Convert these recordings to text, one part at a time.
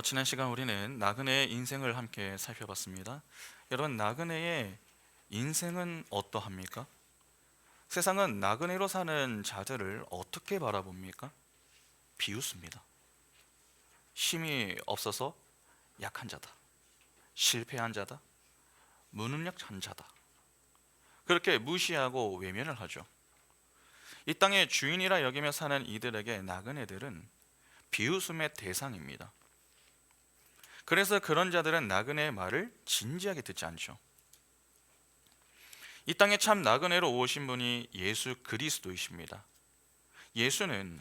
지난 시간 우리는 나그네의 인생을 함께 살펴봤습니다. 여러분, 나그네의 인생은 어떠합니까? 세상은 나그네로 사는 자들을 어떻게 바라봅니까? 비웃습니다. 힘이 없어서 약한 자다, 실패한 자다, 무능력한 자다, 그렇게 무시하고 외면을 하죠. 이 땅의 주인이라 여기며 사는 이들에게 나그네들은 비웃음의 대상입니다. 그래서 그런 자들은 나그네의 말을 진지하게 듣지 않죠. 이 땅에 참 나그네로 오신 분이 예수 그리스도이십니다. 예수는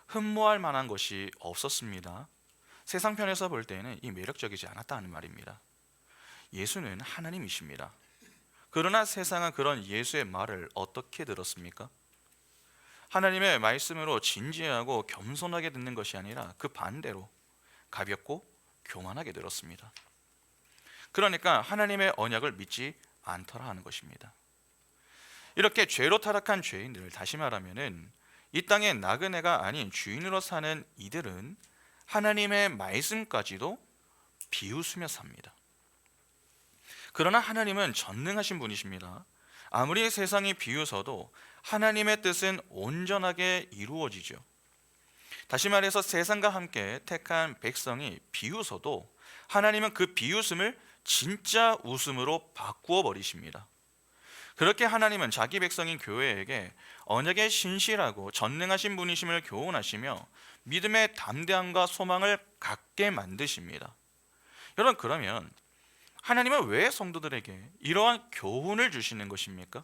흠모할 만한 것이 없었습니다. 세상편에서 볼 때는 이 매력적이지 않았다는 말입니다. 예수는 하나님이십니다. 그러나 세상은 그런 예수의 말을 어떻게 들었습니까? 하나님의 말씀으로 진지하고 겸손하게 듣는 것이 아니라 그 반대로 가볍고 교만하게 들었습니다. 그러니까 하나님의 언약을 믿지 않더라 하는 것입니다. 이렇게 죄로 타락한 죄인들, 다시 말하면은 이 땅의 나그네가 아닌 주인으로 사는 이들은 하나님의 말씀까지도 비웃으며 삽니다. 그러나 하나님은 전능하신 분이십니다. 아무리 세상이 비웃어도 하나님의 뜻은 온전하게 이루어지죠. 다시 말해서 세상과 함께 택한 백성이 비웃어도 하나님은 그 비웃음을 진짜 웃음으로 바꾸어 버리십니다. 그렇게 하나님은 자기 백성인 교회에게 언약에 신실하고 전능하신 분이심을 교훈하시며 믿음의 담대함과 소망을 갖게 만드십니다. 여러분, 그러면 하나님은 왜 성도들에게 이러한 교훈을 주시는 것입니까?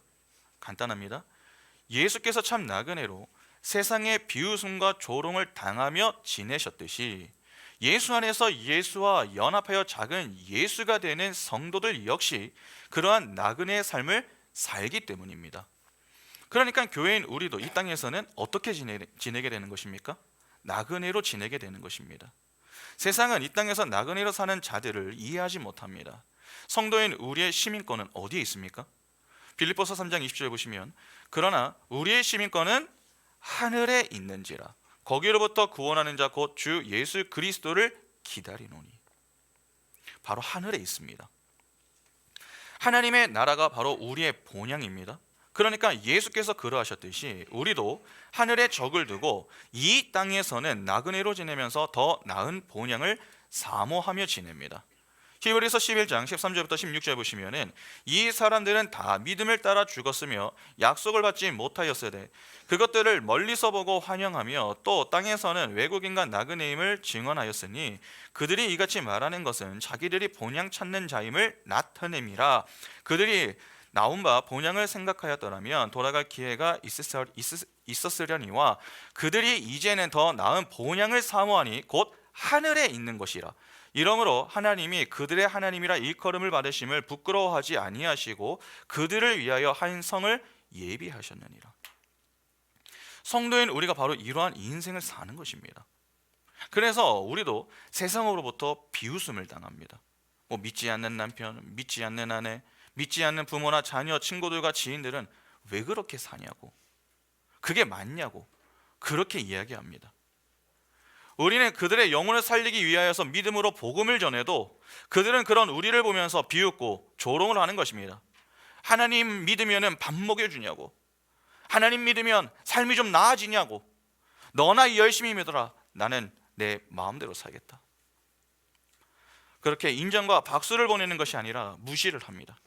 간단합니다. 예수께서 참 나그네로 세상의 비웃음과 조롱을 당하며 지내셨듯이 예수 안에서 예수와 연합하여 작은 예수가 되는 성도들 역시 그러한 나그네의 삶을 살기 때문입니다. 그러니까 교회인 우리도 이 땅에서는 어떻게 지내게 되는 것입니까? 나그네로 지내게 되는 것입니다. 세상은 이 땅에서 나그네로 사는 자들을 이해하지 못합니다. 성도인 우리의 시민권은 어디에 있습니까? 빌립보서 3장 20절에 보시면 그러나 우리의 시민권은 하늘에 있는지라 거기로부터 구원하는 자 곧 주 예수 그리스도를 기다리노니. 바로 하늘에 있습니다. 하나님의 나라가 바로 우리의 본향입니다. 그러니까 예수께서 그러하셨듯이 우리도 하늘에 적을 두고 이 땅에서는 나그네로 지내면서 더 나은 본향을 사모하며 지냅니다. 히브리서 11장 13절부터 16절 보시면은 이 사람들은 다 믿음을 따라 죽었으며 약속을 받지 못하였으되 그것들을 멀리서 보고 환영하며 또 땅에서는 외국인과 나그네임을 증언하였으니 그들이 이같이 말하는 것은 자기들이 본향 찾는 자임을 나타냄이라. 그들이 나온 바 본향을 생각하였더라면 돌아갈 기회가 있었으려니와 그들이 이제는 더 나은 본향을 사모하니 곧 하늘에 있는 것이라. 이러므로 하나님이 그들의 하나님이라 일컬음을 받으심을 부끄러워하지 아니하시고 그들을 위하여 한 성을 예비하셨느니라. 성도인 우리가 바로 이러한 인생을 사는 것입니다. 그래서 우리도 세상으로부터 비웃음을 당합니다. 믿지 않는 남편, 믿지 않는 아내, 믿지 않는 부모나 자녀, 친구들과 지인들은 왜 그렇게 사냐고, 그게 맞냐고 그렇게 이야기합니다. 우리는 그들의 영혼을 살리기 위하여서 믿음으로 복음을 전해도 그들은 그런 우리를 보면서 비웃고 조롱을 하는 것입니다. 하나님 믿으면 밥 먹여주냐고, 하나님 믿으면 삶이 좀 나아지냐고, 너나 열심히 믿어라, 나는 내 마음대로 살겠다. 그렇게 인정과 박수를 보내는 것이 아니라 무시를 합니다.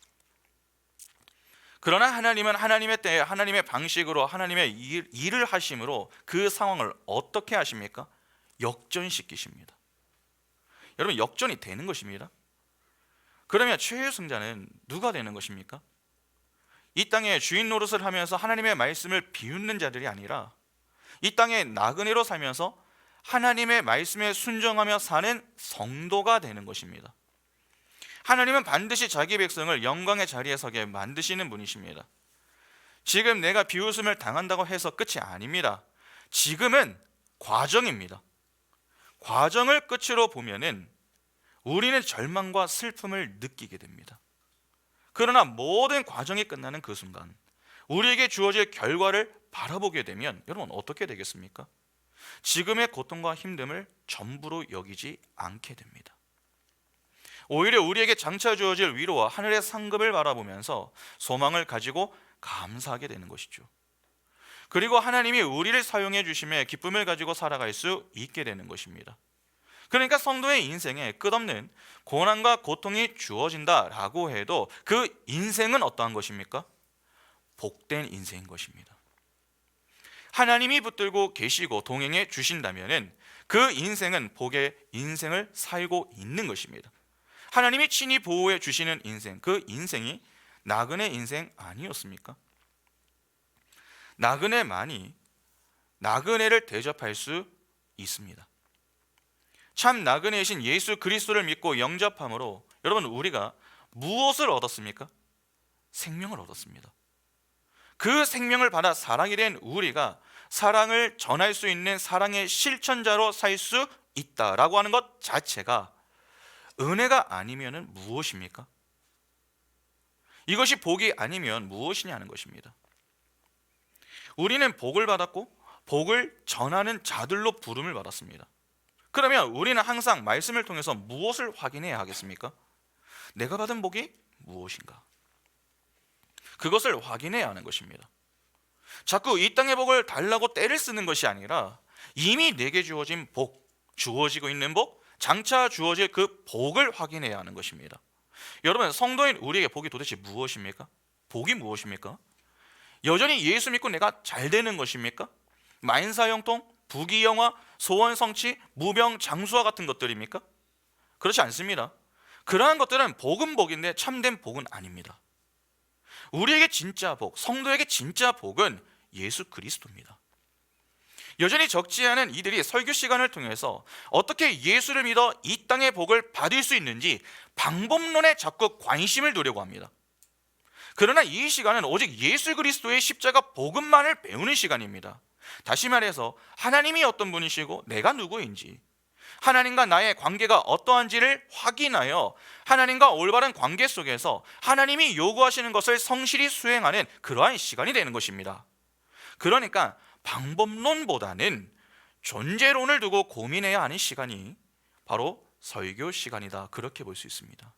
그러나 하나님은 하나님의 때에 하나님의 방식으로 하나님의 일을 하심으로 그 상황을 어떻게 하십니까? 역전시키십니다. 여러분, 역전이 되는 것입니다. 그러면 최후의 승자는 누가 되는 것입니까? 이 땅에 주인 노릇을 하면서 하나님의 말씀을 비웃는 자들이 아니라 이 땅에 나그네로 살면서 하나님의 말씀에 순종하며 사는 성도가 되는 것입니다. 하나님은 반드시 자기 백성을 영광의 자리에 서게 만드시는 분이십니다. 지금 내가 비웃음을 당한다고 해서 끝이 아닙니다. 지금은 과정입니다. 과정을 끝으로 보면은 우리는 절망과 슬픔을 느끼게 됩니다. 그러나 모든 과정이 끝나는 그 순간 우리에게 주어질 결과를 바라보게 되면 여러분 어떻게 되겠습니까? 지금의 고통과 힘듦을 전부로 여기지 않게 됩니다. 오히려 우리에게 장차 주어질 위로와 하늘의 상급을 바라보면서 소망을 가지고 감사하게 되는 것이죠. 그리고 하나님이 우리를 사용해 주심에 기쁨을 가지고 살아갈 수 있게 되는 것입니다. 그러니까 성도의 인생에 끝없는 고난과 고통이 주어진다라고 해도 그 인생은 어떠한 것입니까? 복된 인생인 것입니다. 하나님이 붙들고 계시고 동행해 주신다면 그 인생은 복의 인생을 살고 있는 것입니다. 하나님이 친히 보호해 주시는 인생, 그 인생이 나그네 인생 아니었습니까? 나그네만이 나그네를 대접할 수 있습니다. 참 나그네이신 예수 그리스도를 믿고 영접함으로 여러분 우리가 무엇을 얻었습니까? 생명을 얻었습니다. 그 생명을 받아 사랑이 된 우리가 사랑을 전할 수 있는 사랑의 실천자로 살 수 있다라고 하는 것 자체가 은혜가 아니면 무엇입니까? 이것이 복이 아니면 무엇이냐는 것입니다. 우리는 복을 받았고 복을 전하는 자들로 부름을 받았습니다. 그러면 우리는 항상 말씀을 통해서 무엇을 확인해야 하겠습니까? 내가 받은 복이 무엇인가? 그것을 확인해야 하는 것입니다. 자꾸 이 땅의 복을 달라고 떼를 쓰는 것이 아니라 이미 내게 주어진 복, 주어지고 있는 복, 장차 주어질 그 복을 확인해야 하는 것입니다. 여러분, 성도인 우리에게 복이 도대체 무엇입니까? 복이 무엇입니까? 여전히 예수 믿고 내가 잘 되는 것입니까? 만사형통, 부귀영화, 소원성취, 무병장수와 같은 것들입니까? 그렇지 않습니다. 그러한 것들은 복은 복인데 참된 복은 아닙니다. 우리에게 진짜 복, 성도에게 진짜 복은 예수 그리스도입니다. 여전히 적지 않은 이들이 설교 시간을 통해서 어떻게 예수를 믿어 이 땅의 복을 받을 수 있는지 방법론에 자꾸 관심을 두려고 합니다. 그러나 이 시간은 오직 예수 그리스도의 십자가 복음만을 배우는 시간입니다. 다시 말해서 하나님이 어떤 분이시고 내가 누구인지, 하나님과 나의 관계가 어떠한지를 확인하여 하나님과 올바른 관계 속에서 하나님이 요구하시는 것을 성실히 수행하는 그러한 시간이 되는 것입니다. 그러니까 방법론보다는 존재론을 두고 고민해야 하는 시간이 바로 설교 시간이다, 그렇게 볼 수 있습니다.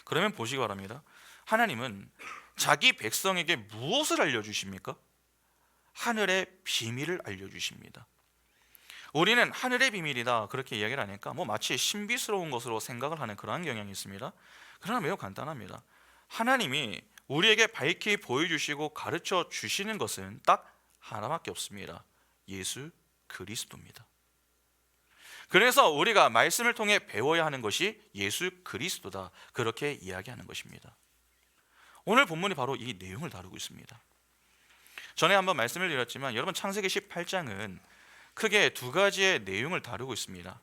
그러면 보시기 바랍니다. 하나님은 자기 백성에게 무엇을 알려주십니까? 하늘의 비밀을 알려주십니다. 우리는 하늘의 비밀이다 그렇게 이야기를 하니까 마치 신비스러운 것으로 생각을 하는 그러한 경향이 있습니다. 그러나 매우 간단합니다. 하나님이 우리에게 밝히 보여주시고 가르쳐 주시는 것은 딱 하나밖에 없습니다. 예수 그리스도입니다. 그래서 우리가 말씀을 통해 배워야 하는 것이 예수 그리스도다, 그렇게 이야기하는 것입니다. 오늘 본문이 바로 이 내용을 다루고 있습니다. 전에 한번 말씀을 드렸지만 여러분, 창세기 18장은 크게 두 가지의 내용을 다루고 있습니다.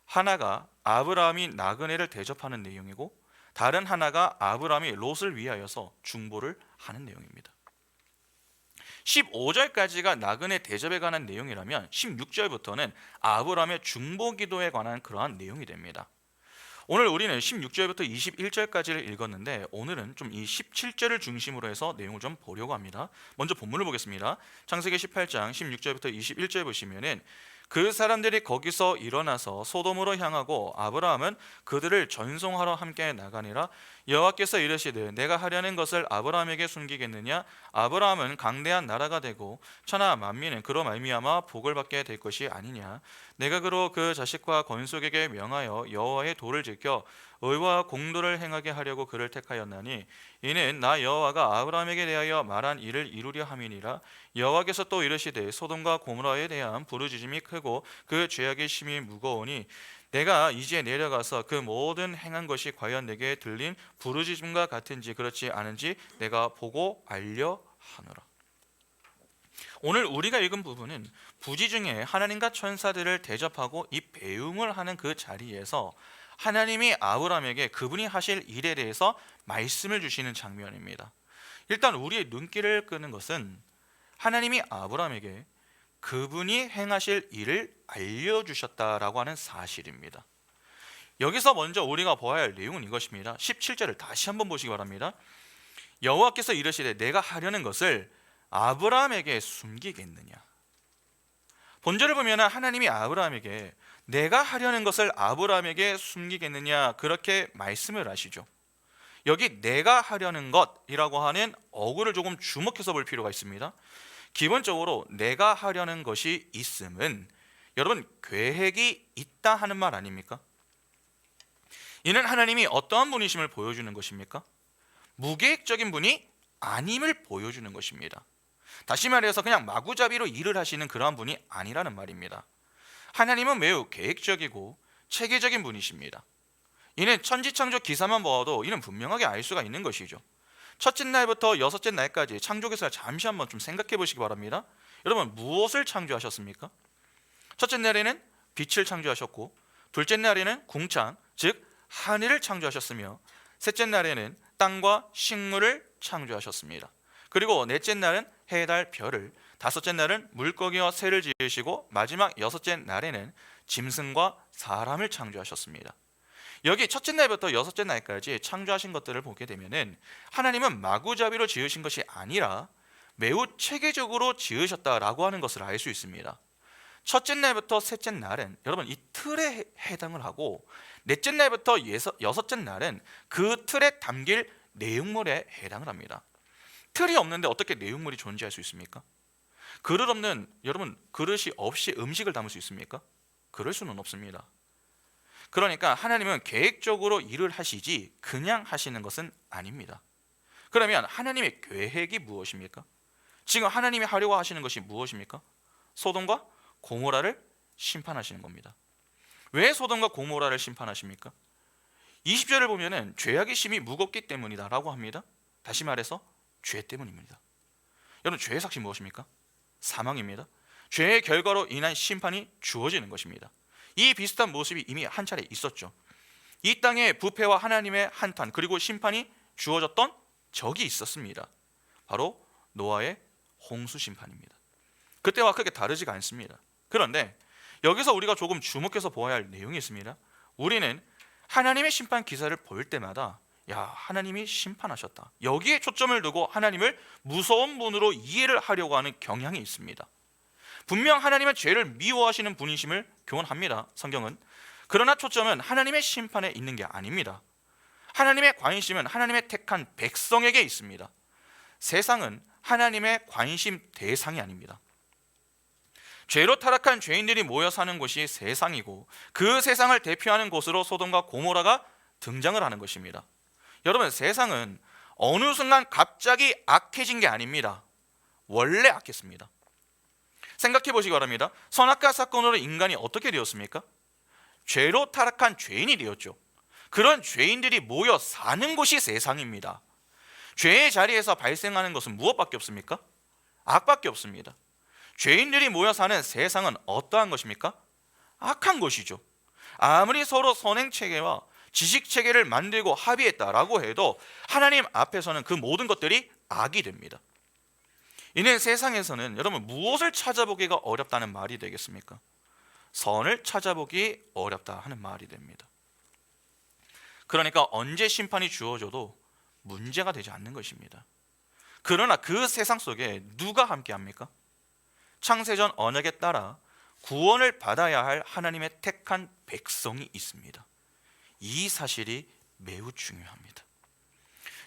하나가 아브라함이 나그네를 대접하는 내용이고, 다른 하나가 아브라함이 롯을 위하여서 중보를 하는 내용입니다. 15절까지가 나그네 대접에 관한 내용이라면 16절부터는 아브라함의 중보 기도에 관한 그러한 내용이 됩니다. 오늘 우리는 16절부터 21절까지를 읽었는데 오늘은 좀 이 17절을 중심으로 해서 내용을 좀 보려고 합니다. 먼저 본문을 보겠습니다. 창세기 18장 16절부터 21절 보시면은 그 사람들이 거기서 일어나서 소돔으로 향하고 아브라함은 그들을 전송하러 함께 나가니라. 여호와께서 이르시되 내가 하려는 것을 아브라함에게 숨기겠느냐? 아브라함은 강대한 나라가 되고 천하 만민은 그로 말미암아 복을 받게 될 것이 아니냐? 내가 그로 그 자식과 건속에게 명하여 여호와의 도를 지켜 의와 공도를 행하게 하려고 그를 택하였나니 이는 나 여호와가 아브라함에게 대하여 말한 일을 이루려 함이니라. 여호와께서 또 이르시되 소돔과 고모라에 대한 부르짖음이 크고 그 죄악의 심이 무거우니 내가 이제 내려가서 그 모든 행한 것이 과연 내게 들린 부르짖음과 같은지 그렇지 않은지 내가 보고 알려 하노라. 오늘 우리가 읽은 부분은 부지 중에 하나님과 천사들을 대접하고 이 배웅을 하는 그 자리에서 하나님이 아브라함에게 그분이 하실 일에 대해서 말씀을 주시는 장면입니다. 일단 우리의 눈길을 끄는 것은 하나님이 아브라함에게 그분이 행하실 일을 알려주셨다라고 하는 사실입니다. 여기서 먼저 우리가 보아야 할 내용은 이것입니다. 17절을 다시 한번 보시기 바랍니다. 여호와께서 이르시되 내가 하려는 것을 아브라함에게 숨기겠느냐? 본절을 보면 하나님이 아브라함에게 내가 하려는 것을 아브라함에게 숨기겠느냐 그렇게 말씀을 하시죠. 여기 내가 하려는 것이라고 하는 어구를 조금 주목해서 볼 필요가 있습니다. 기본적으로 내가 하려는 것이 있음은 여러분 계획이 있다 하는 말 아닙니까? 이는 하나님이 어떠한 분이심을 보여주는 것입니까? 무계획적인 분이 아님을 보여주는 것입니다. 다시 말해서 그냥 마구잡이로 일을 하시는 그러한 분이 아니라는 말입니다. 하나님은 매우 계획적이고 체계적인 분이십니다. 이는 천지창조 기사만 보아도 이는 분명하게 알 수가 있는 것이죠. 첫째 날부터 여섯째 날까지 창조기사를 잠시 한번 좀 생각해 보시기 바랍니다. 여러분 무엇을 창조하셨습니까? 첫째 날에는 빛을 창조하셨고, 둘째 날에는 궁창 즉 하늘을 창조하셨으며, 셋째 날에는 땅과 식물을 창조하셨습니다. 그리고 넷째 날은 해, 달, 별을, 다섯째 날은 물고기와 새를 지으시고, 마지막 여섯째 날에는 짐승과 사람을 창조하셨습니다. 여기 첫째 날부터 여섯째 날까지 창조하신 것들을 보게 되면은 하나님은 마구잡이로 지으신 것이 아니라 매우 체계적으로 지으셨다라고 하는 것을 알 수 있습니다. 첫째 날부터 셋째 날은 여러분 이 틀에 해당을 하고, 넷째 날부터 여섯째 날은 그 틀에 담길 내용물에 해당을 합니다. 틀이 없는데 어떻게 내용물이 존재할 수 있습니까? 그릇 없는 여러분 그릇이 없이 음식을 담을 수 있습니까? 그럴 수는 없습니다. 그러니까 하나님은 계획적으로 일을 하시지 그냥 하시는 것은 아닙니다. 그러면 하나님의 계획이 무엇입니까? 지금 하나님이 하려고 하시는 것이 무엇입니까? 소돔과 고모라를 심판하시는 겁니다. 왜 소돔과 고모라를 심판하십니까? 20절을 보면은 죄악의 심이 무겁기 때문이다라고 합니다. 다시 말해서 죄 때문입니다. 여러분 죄의 삭시 무엇입니까? 사망입니다. 죄의 결과로 인한 심판이 주어지는 것입니다. 이 비슷한 모습이 이미 한 차례 있었죠. 이 땅에 부패와 하나님의 한탄 그리고 심판이 주어졌던 적이 있었습니다. 바로 노아의 홍수 심판입니다. 그때와 크게 다르지가 않습니다. 그런데 여기서 우리가 조금 주목해서 보아야 할 내용이 있습니다. 우리는 하나님의 심판 기사를 볼 때마다 야, 하나님이 심판하셨다, 여기에 초점을 두고 하나님을 무서운 분으로 이해를 하려고 하는 경향이 있습니다. 분명 하나님은 죄를 미워하시는 분이심을 교훈합니다, 성경은. 그러나 초점은 하나님의 심판에 있는 게 아닙니다. 하나님의 관심은 하나님의 택한 백성에게 있습니다. 세상은 하나님의 관심 대상이 아닙니다. 죄로 타락한 죄인들이 모여 사는 곳이 세상이고, 그 세상을 대표하는 곳으로 소돔과 고모라가 등장을 하는 것입니다. 여러분 세상은 어느 순간 갑자기 악해진 게 아닙니다. 원래 악했습니다. 생각해 보시기 바랍니다. 선악과 사건으로 인간이 어떻게 되었습니까? 죄로 타락한 죄인이 되었죠. 그런 죄인들이 모여 사는 곳이 세상입니다. 죄의 자리에서 발생하는 것은 무엇밖에 없습니까? 악밖에 없습니다. 죄인들이 모여 사는 세상은 어떠한 것입니까? 악한 것이죠. 아무리 서로 선행체계와 지식체계를 만들고 합의했다라고 해도 하나님 앞에서는 그 모든 것들이 악이 됩니다. 이는 세상에서는 여러분 무엇을 찾아보기가 어렵다는 말이 되겠습니까? 선을 찾아보기 어렵다 하는 말이 됩니다. 그러니까 언제 심판이 주어져도 문제가 되지 않는 것입니다. 그러나 그 세상 속에 누가 함께합니까? 창세전 언약에 따라 구원을 받아야 할 하나님의 택한 백성이 있습니다. 이 사실이 매우 중요합니다.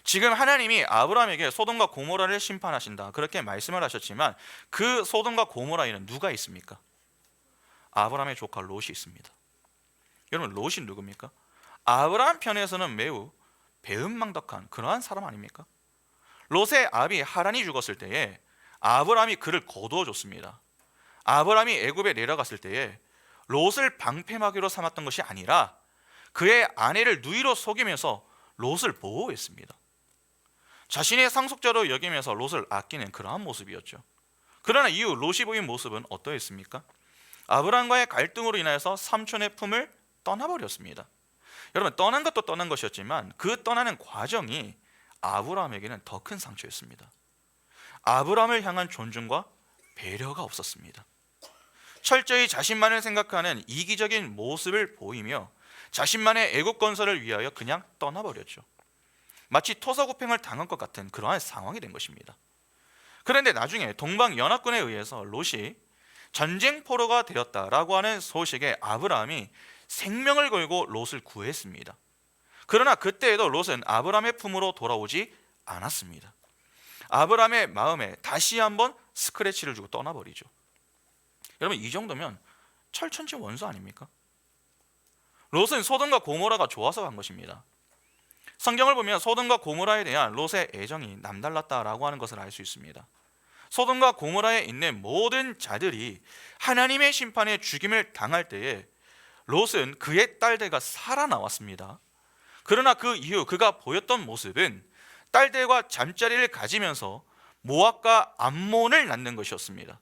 지금 하나님이 아브라함에게 소돔과 고모라를 심판하신다 그렇게 말씀을 하셨지만, 그 소돔과 고모라에는 누가 있습니까? 아브라함의 조카 롯이 있습니다. 여러분 롯이 누굽니까? 아브라함 편에서는 매우 배은망덕한 그러한 사람 아닙니까? 롯의 아비 하란이 죽었을 때에 아브라함이 그를 거두어 줬습니다. 아브라함이 애굽에 내려갔을 때에 롯을 방패막이로 삼았던 것이 아니라 그의 아내를 누이로 속이면서 롯을 보호했습니다. 자신의 상속자로 여기면서 롯을 아끼는 그러한 모습이었죠. 그러나 이후 롯이 보인 모습은 어떠했습니까? 아브라함과의 갈등으로 인하여서 삼촌의 품을 떠나버렸습니다. 여러분 떠난 것도 떠난 것이었지만 그 떠나는 과정이 아브라함에게는 더 큰 상처였습니다. 아브라함을 향한 존중과 배려가 없었습니다. 철저히 자신만을 생각하는 이기적인 모습을 보이며 자신만의 애국 건설을 위하여 그냥 떠나버렸죠. 마치 토사구팽을 당한 것 같은 그러한 상황이 된 것입니다. 그런데 나중에 동방연합군에 의해서 롯이 전쟁포로가 되었다라고 하는 소식에 아브라함이 생명을 걸고 롯을 구했습니다. 그러나 그때에도 롯은 아브라함의 품으로 돌아오지 않았습니다. 아브라함의 마음에 다시 한번 스크래치를 주고 떠나버리죠. 여러분, 이 정도면 철천지 원수 아닙니까? 롯은 소돔과 고모라가 좋아서 간 것입니다. 성경을 보면 소돔과 고모라에 대한 롯의 애정이 남달랐다라고 하는 것을 알 수 있습니다. 소돔과 고모라에 있는 모든 자들이 하나님의 심판에 죽임을 당할 때에 롯은 그의 딸들과 살아나왔습니다. 그러나 그 이후 그가 보였던 모습은 딸들과 잠자리를 가지면서 모압과 암몬을 낳는 것이었습니다.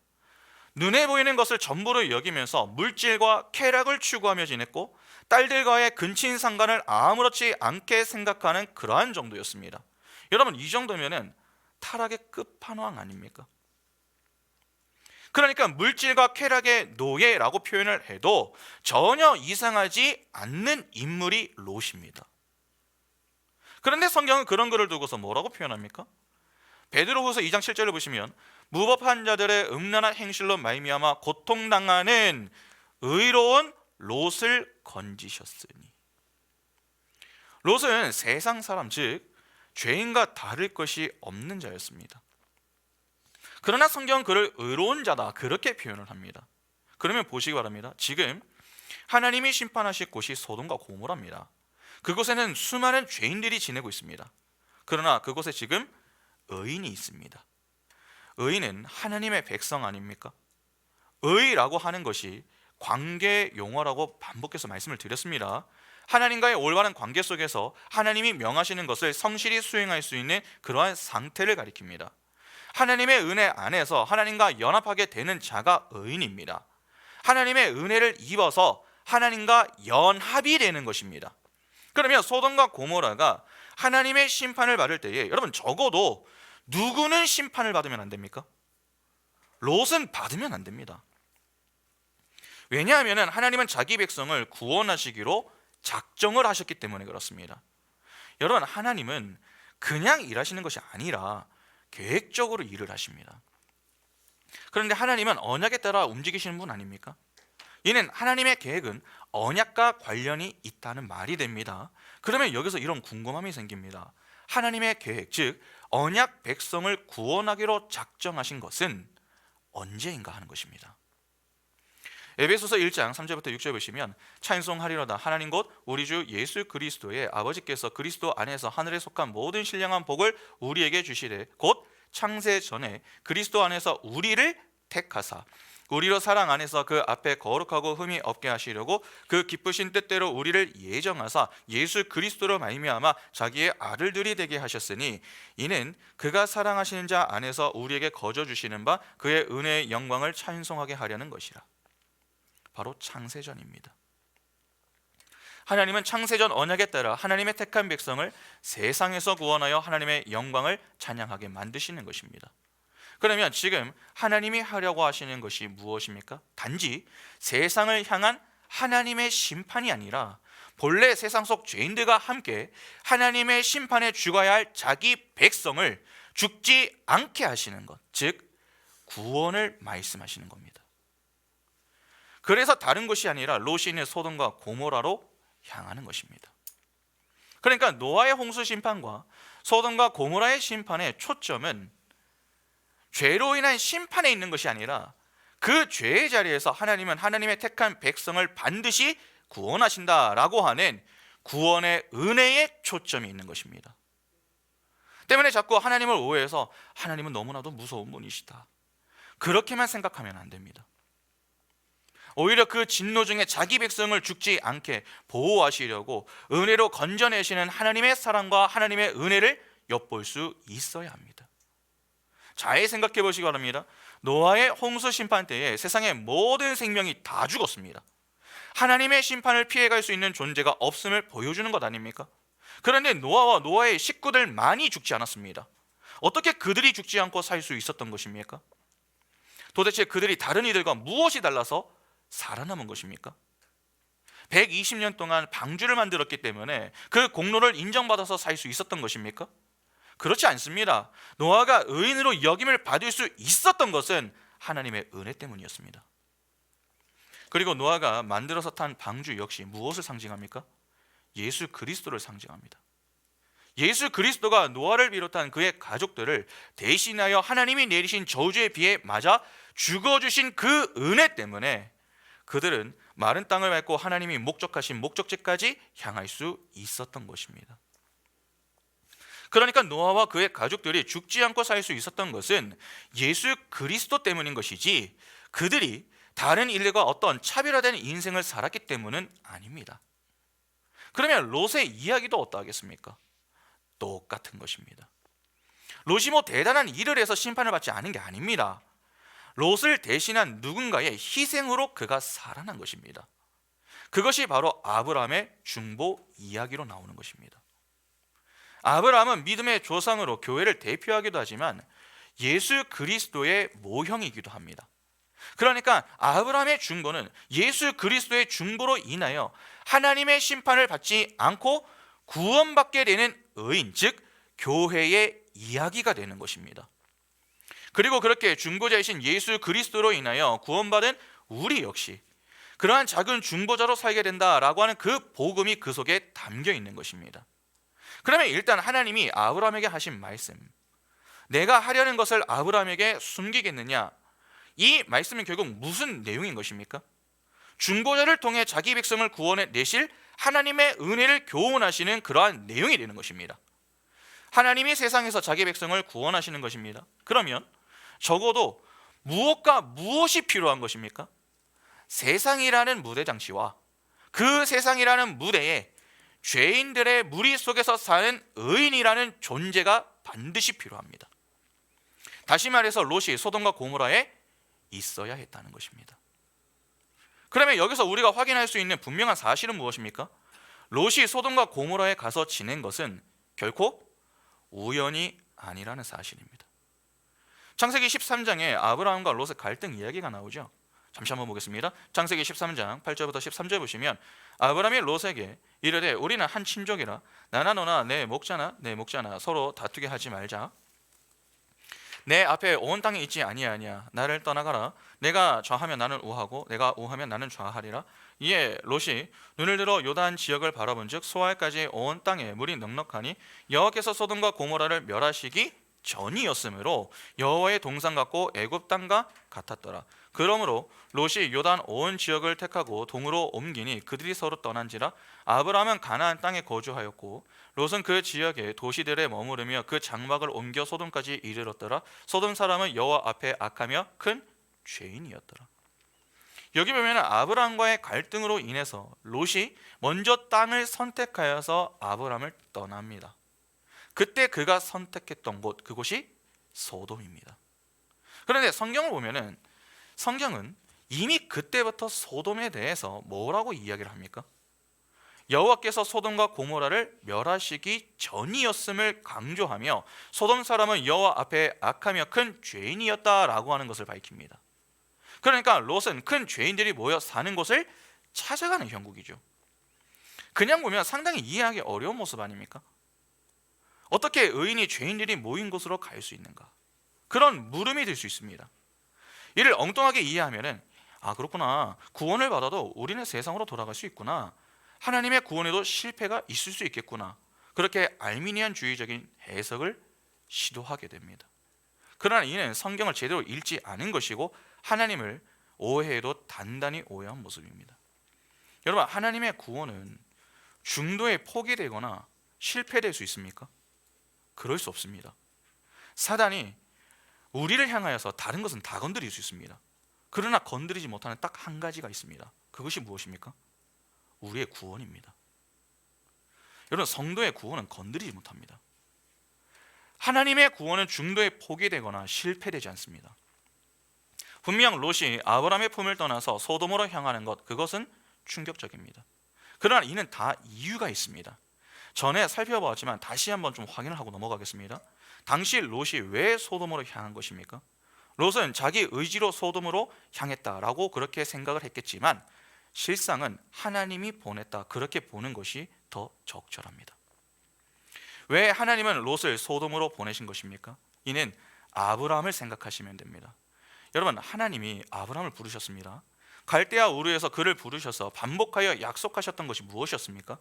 눈에 보이는 것을 전부로 여기면서 물질과 쾌락을 추구하며 지냈고 딸들과의 근친 상간을 아무렇지 않게 생각하는 그러한 정도였습니다. 여러분, 이 정도면은 타락의 끝판왕 아닙니까? 그러니까 물질과 쾌락의 노예라고 표현을 해도 전혀 이상하지 않는 인물이 롯입니다. 그런데 성경은 그런 글을 두고서 뭐라고 표현합니까? 베드로후서 2장 7절을 보시면 무법한 자들의 음란한 행실로 말미암아 고통당하는 의로운 롯을 건지셨으니. 롯은 세상 사람, 즉 죄인과 다를 것이 없는 자였습니다. 그러나 성경은 그를 의로운 자다, 그렇게 표현을 합니다. 그러면 보시기 바랍니다. 지금 하나님이 심판하실 곳이 소돔과 고모라입니다. 그곳에는 수많은 죄인들이 지내고 있습니다. 그러나 그곳에 지금 의인이 있습니다. 의인은 하나님의 백성 아닙니까? 의라고 하는 것이 관계 용어라고 반복해서 말씀을 드렸습니다. 하나님과의 올바른 관계 속에서 하나님이 명하시는 것을 성실히 수행할 수 있는 그러한 상태를 가리킵니다. 하나님의 은혜 안에서 하나님과 연합하게 되는 자가 의인입니다. 하나님의 은혜를 입어서 하나님과 연합이 되는 것입니다. 그러면 소돔과 고모라가 하나님의 심판을 받을 때에 여러분, 적어도 누구는 심판을 받으면 안 됩니까? 롯은 받으면 안 됩니다. 왜냐하면 하나님은 자기 백성을 구원하시기로 작정을 하셨기 때문에 그렇습니다. 여러분, 하나님은 그냥 일하시는 것이 아니라 계획적으로 일을 하십니다. 그런데 하나님은 언약에 따라 움직이시는 분 아닙니까? 이는 하나님의 계획은 언약과 관련이 있다는 말이 됩니다. 그러면 여기서 이런 궁금함이 생깁니다. 하나님의 계획, 즉 언약 백성을 구원하기로 작정하신 것은 언제인가 하는 것입니다. 에베소서 1장 3절부터 6절 보시면 찬송하리로다 하나님 곧 우리 주 예수 그리스도의 아버지께서 그리스도 안에서 하늘에 속한 모든 신령한 복을 우리에게 주시되 곧 창세 전에 그리스도 안에서 우리를 택하사 우리로 사랑 안에서 그 앞에 거룩하고 흠이 없게 하시려고 그 기쁘신 뜻대로 우리를 예정하사 예수 그리스도로 말미암아 자기의 아들들이 되게 하셨으니 이는 그가 사랑하시는 자 안에서 우리에게 거저 주시는 바 그의 은혜의 영광을 찬송하게 하려는 것이라. 바로 창세전입니다. 하나님은 창세전 언약에 따라 하나님의 택한 백성을 세상에서 구원하여 하나님의 영광을 찬양하게 만드시는 것입니다. 그러면 지금 하나님이 하려고 하시는 것이 무엇입니까? 단지 세상을 향한 하나님의 심판이 아니라 본래 세상 속 죄인들과 함께 하나님의 심판에 죽어야 할 자기 백성을 죽지 않게 하시는 것, 즉 구원을 말씀하시는 겁니다. 그래서 다른 곳이 아니라 롯이 있는 소돔과 고모라로 향하는 것입니다. 그러니까 노아의 홍수 심판과 소돔과 고모라의 심판의 초점은 죄로 인한 심판에 있는 것이 아니라 그 죄의 자리에서 하나님은 하나님의 택한 백성을 반드시 구원하신다라고 하는 구원의 은혜에 초점이 있는 것입니다. 때문에 자꾸 하나님을 오해해서 하나님은 너무나도 무서운 분이시다, 그렇게만 생각하면 안 됩니다. 오히려 그 진노 중에 자기 백성을 죽지 않게 보호하시려고 은혜로 건져내시는 하나님의 사랑과 하나님의 은혜를 엿볼 수 있어야 합니다. 잘 생각해 보시기 바랍니다. 노아의 홍수 심판 때에 세상의 모든 생명이 다 죽었습니다. 하나님의 심판을 피해갈 수 있는 존재가 없음을 보여주는 것 아닙니까? 그런데 노아와 노아의 식구들만이 죽지 않았습니다. 어떻게 그들이 죽지 않고 살 수 있었던 것입니까? 도대체 그들이 다른 이들과 무엇이 달라서 살아남은 것입니까? 120년 동안 방주를 만들었기 때문에 그 공로를 인정받아서 살 수 있었던 것입니까? 그렇지 않습니다. 노아가 의인으로 여김을 받을 수 있었던 것은 하나님의 은혜 때문이었습니다. 그리고 노아가 만들어서 탄 방주 역시 무엇을 상징합니까? 예수 그리스도를 상징합니다. 예수 그리스도가 노아를 비롯한 그의 가족들을 대신하여 하나님이 내리신 저주에 비해 맞아 죽어주신 그 은혜 때문에 그들은 마른 땅을 밟고 하나님이 목적하신 목적지까지 향할 수 있었던 것입니다. 그러니까 노아와 그의 가족들이 죽지 않고 살 수 있었던 것은 예수 그리스도 때문인 것이지 그들이 다른 인류가 어떤 차별화된 인생을 살았기 때문은 아닙니다. 그러면 롯의 이야기도 어떠하겠습니까? 똑같은 것입니다. 롯이 뭐 대단한 일을 해서 심판을 받지 않은 게 아닙니다. 롯을 대신한 누군가의 희생으로 그가 살아난 것입니다. 그것이 바로 아브라함의 중보 이야기로 나오는 것입니다. 아브라함은 믿음의 조상으로 교회를 대표하기도 하지만 예수 그리스도의 모형이기도 합니다. 그러니까 아브라함의 중보는 예수 그리스도의 중보로 인하여 하나님의 심판을 받지 않고 구원받게 되는 의인, 즉 교회의 이야기가 되는 것입니다. 그리고 그렇게 중보자이신 예수 그리스도로 인하여 구원받은 우리 역시 그러한 작은 중보자로 살게 된다라고 하는 그 복음이 그 속에 담겨 있는 것입니다. 그러면 일단 하나님이 아브라함에게 하신 말씀, 내가 하려는 것을 아브라함에게 숨기겠느냐? 이 말씀은 결국 무슨 내용인 것입니까? 중보자를 통해 자기 백성을 구원해 내실 하나님의 은혜를 교훈하시는 그러한 내용이 되는 것입니다. 하나님이 세상에서 자기 백성을 구원하시는 것입니다. 그러면 적어도 무엇과 무엇이 필요한 것입니까? 세상이라는 무대 장치와 그 세상이라는 무대에 죄인들의 무리 속에서 사는 의인이라는 존재가 반드시 필요합니다. 다시 말해서 롯이 소돔과 고모라에 있어야 했다는 것입니다. 그러면 여기서 우리가 확인할 수 있는 분명한 사실은 무엇입니까? 롯이 소돔과 고모라에 가서 지낸 것은 결코 우연이 아니라는 사실입니다. 창세기 13장에 아브라함과 롯의 갈등 이야기가 나오죠. 잠시 한번 보겠습니다. 창세기 13장 8절부터 13절 보시면 아브라함이 롯에게 이르되 우리는 한 친족이라 나나 너나 내 목자나 내 목자나 서로 다투게 하지 말자. 내 앞에 온 땅에 있지 아니하냐. 나를 떠나가라. 내가 좌하면 나는 우하고 내가 우하면 나는 좌하리라. 이에 롯이 눈을 들어 요단 지역을 바라본즉 소알까지 온 땅에 물이 넉넉하니 여호와께서 소돔과 고모라를 멸하시기 전이었으므로 여호와의 동산 같고 애굽 땅과 같았더라. 그러므로 롯이 요단 온 지역을 택하고 동으로 옮기니 그들이 서로 떠난지라. 아브라함은 가나안 땅에 거주하였고 롯은 그 지역의 도시들에 머무르며 그 장막을 옮겨 소돔까지 이르렀더라. 소돔 사람은 여호와 앞에 악하며 큰 죄인이었더라. 여기 보면 아브라함과의 갈등으로 인해서 롯이 먼저 땅을 선택하여서 아브라함을 떠납니다. 그때 그가 선택했던 곳, 그곳이 소돔입니다. 그런데 성경을 보면은 성경은 이미 그때부터 소돔에 대해서 뭐라고 이야기를 합니까? 여호와께서 소돔과 고모라를 멸하시기 전이었음을 강조하며 소돔 사람은 여호와 앞에 악하며 큰 죄인이었다라고 하는 것을 밝힙니다. 그러니까 롯은 큰 죄인들이 모여 사는 곳을 찾아가는 형국이죠. 그냥 보면 상당히 이해하기 어려운 모습 아닙니까? 어떻게 의인이 죄인들이 모인 곳으로 갈 수 있는가? 그런 물음이 들 수 있습니다. 이를 엉뚱하게 이해하면은 그렇구나. 구원을 받아도 우리는 세상으로 돌아갈 수 있구나. 하나님의 구원에도 실패가 있을 수 있겠구나. 그렇게 알미니안주의적인 해석을 시도하게 됩니다. 그러나 이는 성경을 제대로 읽지 않은 것이고 하나님을 오해해도 단단히 오해한 모습입니다. 여러분, 하나님의 구원은 중도에 포기되거나 실패될 수 있습니까? 그럴 수 없습니다. 사단이 우리를 향하여서 다른 것은 다 건드릴 수 있습니다. 그러나 건드리지 못하는 딱 한 가지가 있습니다. 그것이 무엇입니까? 우리의 구원입니다. 여러분, 성도의 구원은 건드리지 못합니다. 하나님의 구원은 중도에 포기되거나 실패되지 않습니다. 분명 롯이 아브라함의 품을 떠나서 소돔으로 향하는 것, 그것은 충격적입니다. 그러나 이는 다 이유가 있습니다. 전에 살펴보았지만 다시 한번 좀 확인을 하고 넘어가겠습니다. 당시 롯이 왜 소돔으로 향한 것입니까? 롯은 자기 의지로 소돔으로 향했다라고 그렇게 생각을 했겠지만 실상은 하나님이 보냈다, 그렇게 보는 것이 더 적절합니다. 왜 하나님은 롯을 소돔으로 보내신 것입니까? 이는 아브라함을 생각하시면 됩니다. 여러분, 하나님이 아브라함을 부르셨습니다. 갈대아 우르에서 그를 부르셔서 반복하여 약속하셨던 것이 무엇이었습니까?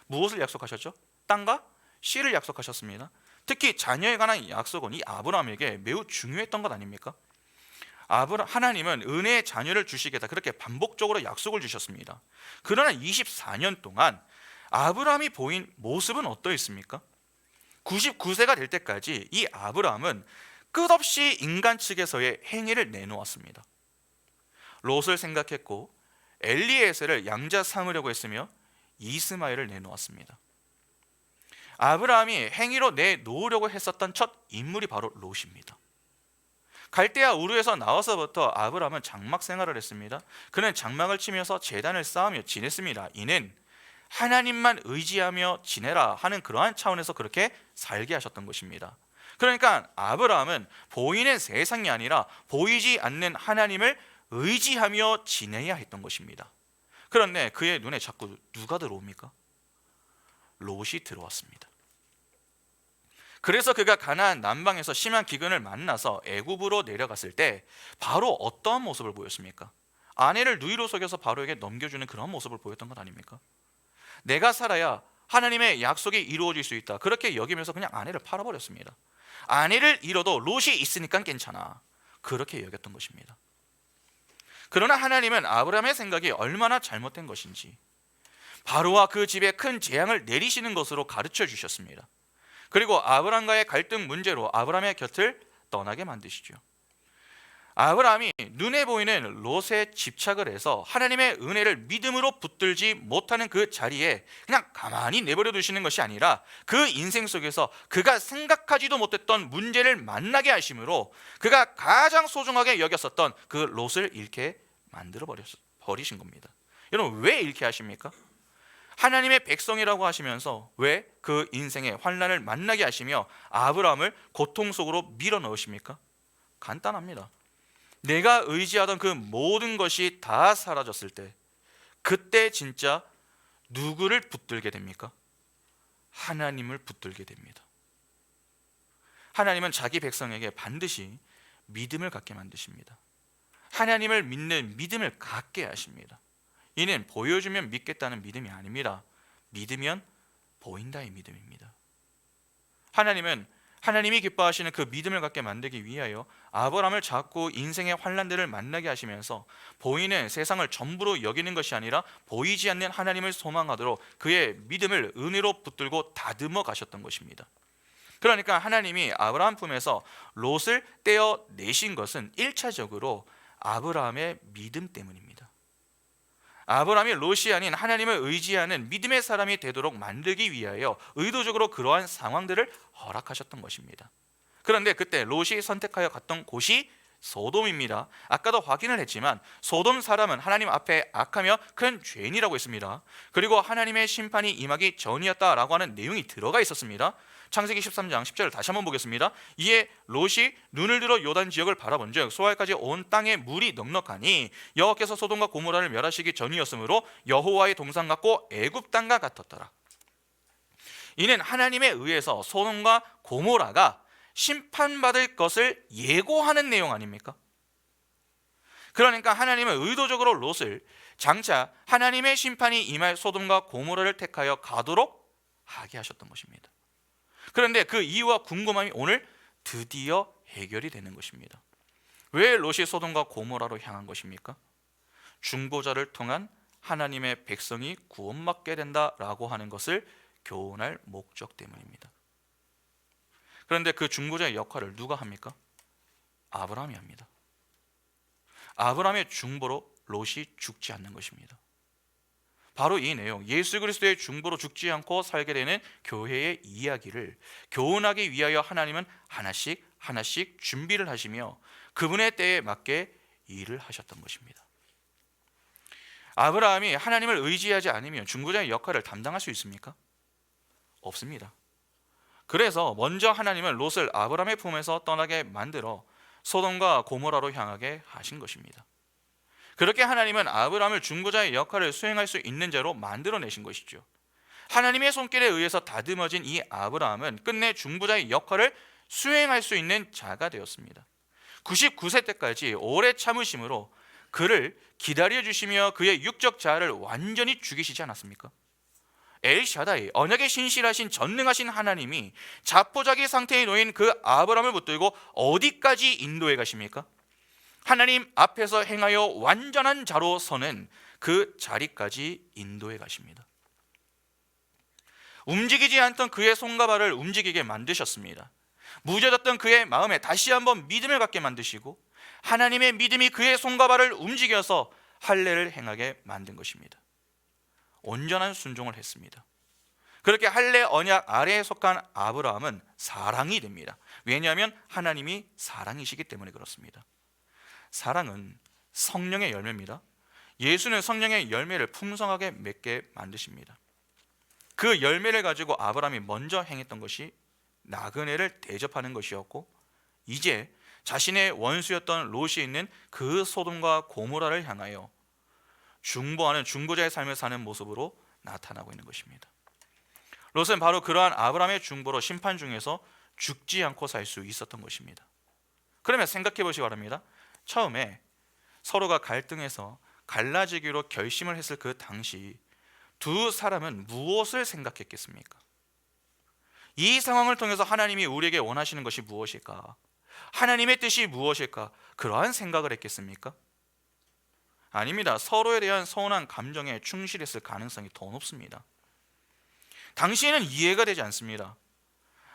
무엇을 약속하셨죠? 땅과 씨를 약속하셨습니다. 특히 자녀에 관한 약속은 이 아브라함에게 매우 중요했던 것 아닙니까? 하나님은 은혜의 자녀를 주시겠다 그렇게 반복적으로 약속을 주셨습니다. 그러나 24년 동안 아브라함이 보인 모습은 어떠했습니까? 99세가 될 때까지 이 아브라함은 끝없이 인간 측에서의 행위를 내놓았습니다. 롯을 생각했고 엘리에셀을 양자 삼으려고 했으며 이스마엘을 내놓았습니다. 아브라함이 행위로 내놓으려고 했었던 첫 인물이 바로 롯입니다. 갈대아 우르에서 나와서부터 아브라함은 장막 생활을 했습니다. 그는 장막을 치면서 제단을 쌓으며 지냈습니다. 이는 하나님만 의지하며 지내라 하는 그러한 차원에서 그렇게 살게 하셨던 것입니다. 그러니까 아브라함은 보이는 세상이 아니라 보이지 않는 하나님을 의지하며 지내야 했던 것입니다. 그런데 그의 눈에 자꾸 누가 들어옵니까? 롯이 들어왔습니다. 그래서 그가 가나안 남방에서 심한 기근을 만나서 애굽으로 내려갔을 때 바로 어떠한 모습을 보였습니까? 아내를 누이로 속여서 바로에게 넘겨주는 그런 모습을 보였던 것 아닙니까? 내가 살아야 하나님의 약속이 이루어질 수 있다 그렇게 여기면서 그냥 아내를 팔아버렸습니다. 아내를 잃어도 롯이 있으니까 괜찮아 그렇게 여겼던 것입니다. 그러나 하나님은 아브라함의 생각이 얼마나 잘못된 것인지 바로와 그 집에 큰 재앙을 내리시는 것으로 가르쳐 주셨습니다. 그리고 아브라함과의 갈등 문제로 아브라함의 곁을 떠나게 만드시죠. 아브라함이 눈에 보이는 롯에 집착을 해서 하나님의 은혜를 믿음으로 붙들지 못하는 그 자리에 그냥 가만히 내버려 두시는 것이 아니라 그 인생 속에서 그가 생각하지도 못했던 문제를 만나게 하심으로 그가 가장 소중하게 여겼었던 그 롯을 잃게 만들어 버리신 겁니다. 여러분, 왜 잃게 하십니까? 하나님의 백성이라고 하시면서 왜 그 인생의 환난을 만나게 하시며 아브라함을 고통 속으로 밀어 넣으십니까? 간단합니다. 내가 의지하던 그 모든 것이 다 사라졌을 때 그때 진짜 누구를 붙들게 됩니까? 하나님을 붙들게 됩니다. 하나님은 자기 백성에게 반드시 믿음을 갖게 만드십니다. 하나님을 믿는 믿음을 갖게 하십니다. 이는 보여주면 믿겠다는 믿음이 아닙니다. 믿으면 보인다의 믿음입니다. 하나님은 하나님이 기뻐하시는 그 믿음을 갖게 만들기 위하여 아브라함을 자꾸 인생의 환난들을 만나게 하시면서 보이는 세상을 전부로 여기는 것이 아니라 보이지 않는 하나님을 소망하도록 그의 믿음을 은혜로 붙들고 다듬어 가셨던 것입니다. 그러니까 하나님이 아브라함 품에서 롯을 떼어내신 것은 1차적으로 아브라함의 믿음 때문입니다. 아브라함이 롯이 아닌 하나님을 의지하는 믿음의 사람이 되도록 만들기 위하여 의도적으로 그러한 상황들을 허락하셨던 것입니다. 그런데 그때 롯이 선택하여 갔던 곳이 소돔입니다. 아까도 확인을 했지만 소돔 사람은 하나님 앞에 악하며 큰 죄인이라고 했습니다. 그리고 하나님의 심판이 임하기 전이었다라고 하는 내용이 들어가 있었습니다. 창세기 13장 10절을 다시 한번 보겠습니다. 이에 롯이 눈을 들어 요단 지역을 바라본즉 소알까지 온 땅에 물이 넉넉하니 여호와께서 소돔과 고모라를 멸하시기 전이었으므로 여호와의 동산 같고 애굽 땅과 같았더라. 이는 하나님에 의해서 소돔과 고모라가 심판받을 것을 예고하는 내용 아닙니까? 그러니까 하나님은 의도적으로 롯을 장차 하나님의 심판이 임할 소돔과 고모라를 택하여 가도록 하게 하셨던 것입니다. 그런데 그 이유와 궁금함이 오늘 드디어 해결이 되는 것입니다. 왜 롯이 소돔과 고모라로 향한 것입니까? 중보자를 통한 하나님의 백성이 구원받게 된다라고 하는 것을 교훈할 목적 때문입니다. 그런데 그 중보자의 역할을 누가 합니까? 아브라함이 합니다. 아브라함의 중보로 롯이 죽지 않는 것입니다. 바로 이 내용, 예수 그리스도의 중보로 죽지 않고 살게 되는 교회의 이야기를 교훈하기 위하여 하나님은 하나씩 하나씩 준비를 하시며 그분의 때에 맞게 일을 하셨던 것입니다. 아브라함이 하나님을 의지하지 않으면 중보자의 역할을 담당할 수 있습니까? 없습니다. 그래서 먼저 하나님은 롯을 아브라함의 품에서 떠나게 만들어 소돔과 고모라로 향하게 하신 것입니다. 그렇게 하나님은 아브라함을 중보자의 역할을 수행할 수 있는 자로 만들어내신 것이죠. 하나님의 손길에 의해서 다듬어진 이 아브라함은 끝내 중보자의 역할을 수행할 수 있는 자가 되었습니다. 99세 때까지 오래 참으심으로 그를 기다려 주시며 그의 육적 자아를 완전히 죽이시지 않았습니까? 엘샤다이, 언약에 신실하신 전능하신 하나님이 자포자기 상태에 놓인 그 아브라함을 붙들고 어디까지 인도해 가십니까? 하나님 앞에서 행하여 완전한 자로 서는 그 자리까지 인도해 가십니다. 움직이지 않던 그의 손과 발을 움직이게 만드셨습니다. 무뎌졌던 그의 마음에 다시 한번 믿음을 갖게 만드시고 하나님의 믿음이 그의 손과 발을 움직여서 할례를 행하게 만든 것입니다. 온전한 순종을 했습니다. 그렇게 할례 언약 아래에 속한 아브라함은 사랑이 됩니다. 왜냐하면 하나님이 사랑이시기 때문에 그렇습니다. 사랑은 성령의 열매입니다. 예수는 성령의 열매를 풍성하게 맺게 만드십니다. 그 열매를 가지고 아브라함이 먼저 행했던 것이 나그네를 대접하는 것이었고, 이제 자신의 원수였던 롯이 있는 그 소돔과 고모라를 향하여 중보하는 중보자의 삶을 사는 모습으로 나타나고 있는 것입니다. 롯은 바로 그러한 아브라함의 중보로 심판 중에서 죽지 않고 살 수 있었던 것입니다. 그러면 생각해 보시기 바랍니다. 처음에 서로가 갈등해서 갈라지기로 결심을 했을 그 당시 두 사람은 무엇을 생각했겠습니까? 이 상황을 통해서 하나님이 우리에게 원하시는 것이 무엇일까? 하나님의 뜻이 무엇일까? 그러한 생각을 했겠습니까? 아닙니다. 서로에 대한 서운한 감정에 충실했을 가능성이 더 높습니다. 당시에는 이해가 되지 않습니다.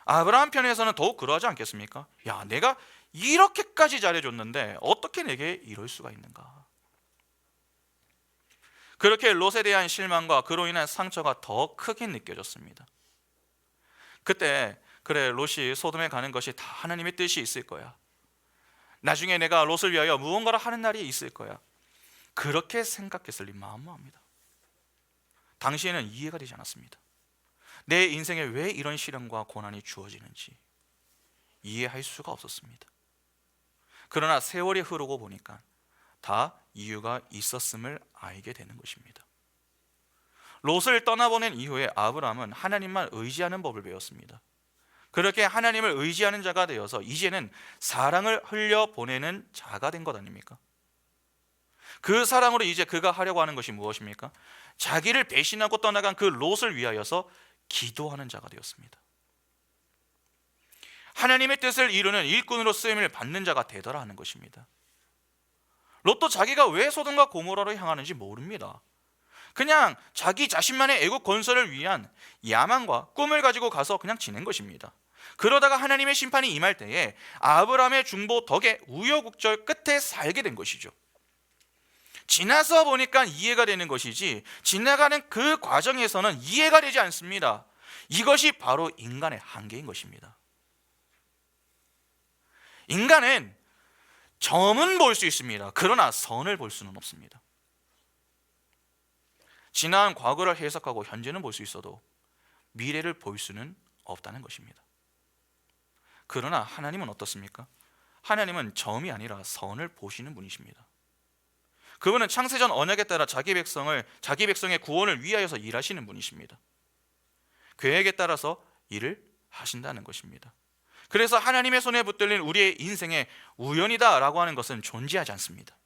아브라함 편에서는 더욱 그러하지 않겠습니까? 야, 내가 이렇게까지 잘해줬는데 어떻게 내게 이럴 수가 있는가? 그렇게 롯에 대한 실망과 그로 인한 상처가 더 크게 느껴졌습니다. 그때 그래, 롯이 소돔에 가는 것이 다 하나님의 뜻이 있을 거야. 나중에 내가 롯을 위하여 무언가를 하는 날이 있을 거야. 그렇게 생각했을 리 마음모합니다. 당시에는 이해가 되지 않았습니다. 내 인생에 왜 이런 시련과 고난이 주어지는지 이해할 수가 없었습니다. 그러나 세월이 흐르고 보니까 다 이유가 있었음을 알게 되는 것입니다. 롯을 떠나보낸 이후에 아브라함은 하나님만 의지하는 법을 배웠습니다. 그렇게 하나님을 의지하는 자가 되어서 이제는 사랑을 흘려보내는 자가 된 것 아닙니까? 그 사랑으로 이제 그가 하려고 하는 것이 무엇입니까? 자기를 배신하고 떠나간 그 롯을 위하여서 기도하는 자가 되었습니다. 하나님의 뜻을 이루는 일꾼으로 쓰임을 받는 자가 되더라 하는 것입니다. 롯도 자기가 왜 소돔과 고모라로 향하는지 모릅니다. 그냥 자기 자신만의 애국 건설을 위한 야망과 꿈을 가지고 가서 그냥 지낸 것입니다. 그러다가 하나님의 심판이 임할 때에 아브라함의 중보 덕에 우여곡절 끝에 살게 된 것이죠. 지나서 보니까 이해가 되는 것이지 지나가는 그 과정에서는 이해가 되지 않습니다. 이것이 바로 인간의 한계인 것입니다. 인간은 점은 볼 수 있습니다. 그러나 선을 볼 수는 없습니다. 지난 과거를 해석하고 현재는 볼 수 있어도 미래를 볼 수는 없다는 것입니다. 그러나 하나님은 어떻습니까? 하나님은 점이 아니라 선을 보시는 분이십니다. 그분은 창세전 언약에 따라 자기 백성의 구원을 위하여서 일하시는 분이십니다. 계획에 따라서 일을 하신다는 것입니다. 그래서 하나님의 손에 붙들린 우리의 인생에 우연이다라고 하는 것은 존재하지 않습니다.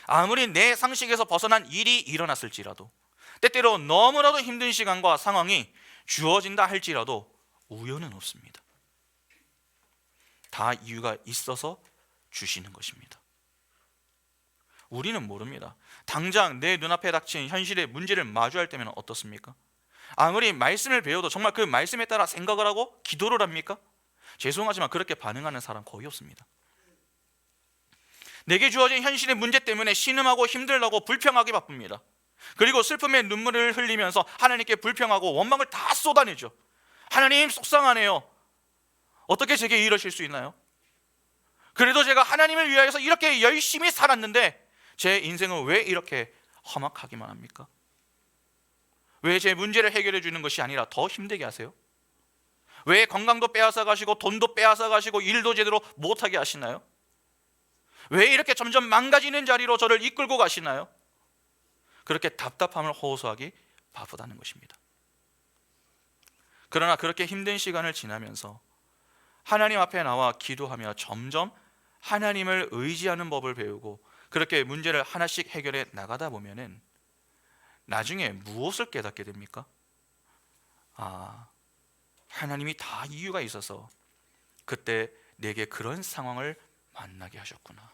아무리 내 상식에서 벗어난 일이 일어났을지라도, 때때로 너무나도 힘든 시간과 상황이 주어진다 할지라도 우연은 없습니다. 다 이유가 있어서 주시는 것입니다. 우리는 모릅니다. 당장 내 눈앞에 닥친 현실의 문제를 마주할 때면 어떻습니까? 아무리 말씀을 배워도 정말 그 말씀에 따라 생각을 하고 기도를 합니까? 죄송하지만 그렇게 반응하는 사람 거의 없습니다. 내게 주어진 현실의 문제 때문에 신음하고 힘들다고 불평하기 바쁩니다. 그리고 슬픔의 눈물을 흘리면서 하나님께 불평하고 원망을 다 쏟아내죠. 하나님 속상하네요. 어떻게 제게 이러실 수 있나요? 그래도 제가 하나님을 위하여서 이렇게 열심히 살았는데 제 인생은 왜 이렇게 험악하기만 합니까? 왜 제 문제를 해결해 주는 것이 아니라 더 힘들게 하세요? 왜 건강도 빼앗아 가시고 돈도 빼앗아 가시고 일도 제대로 못하게 하시나요? 왜 이렇게 점점 망가지는 자리로 저를 이끌고 가시나요? 그렇게 답답함을 호소하기 바쁘다는 것입니다. 그러나 그렇게 힘든 시간을 지나면서 하나님 앞에 나와 기도하며 점점 하나님을 의지하는 법을 배우고 그렇게 문제를 하나씩 해결해 나가다 보면은 나중에 무엇을 깨닫게 됩니까? 하나님이 다 이유가 있어서 그때 내게 그런 상황을 만나게 하셨구나.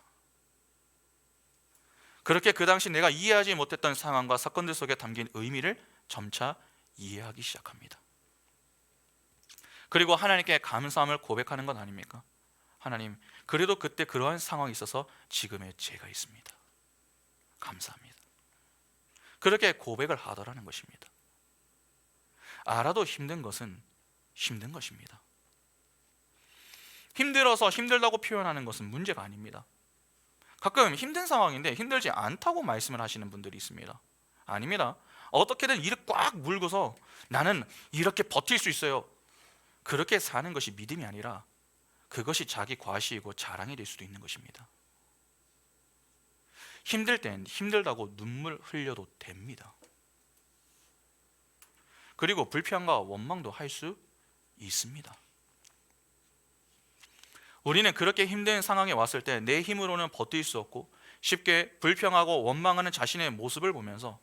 그렇게 그 당시 내가 이해하지 못했던 상황과 사건들 속에 담긴 의미를 점차 이해하기 시작합니다. 그리고 하나님께 감사함을 고백하는 건 아닙니까? 하나님, 그래도 그때 그러한 상황이 있어서 지금의 제가 있습니다. 감사합니다. 그렇게 고백을 하더라는 것입니다. 알아도 힘든 것은 힘든 것입니다. 힘들어서 힘들다고 표현하는 것은 문제가 아닙니다. 가끔 힘든 상황인데 힘들지 않다고 말씀을 하시는 분들이 있습니다. 아닙니다. 어떻게든 이를 꽉 물고서 나는 이렇게 버틸 수 있어요, 그렇게 사는 것이 믿음이 아니라 그것이 자기 과시이고 자랑이 될 수도 있는 것입니다. 힘들 땐 힘들다고 눈물 흘려도 됩니다. 그리고 불평과 원망도 할 수 있습니다. 우리는 그렇게 힘든 상황에 왔을 때 내 힘으로는 버틸 수 없고 쉽게 불평하고 원망하는 자신의 모습을 보면서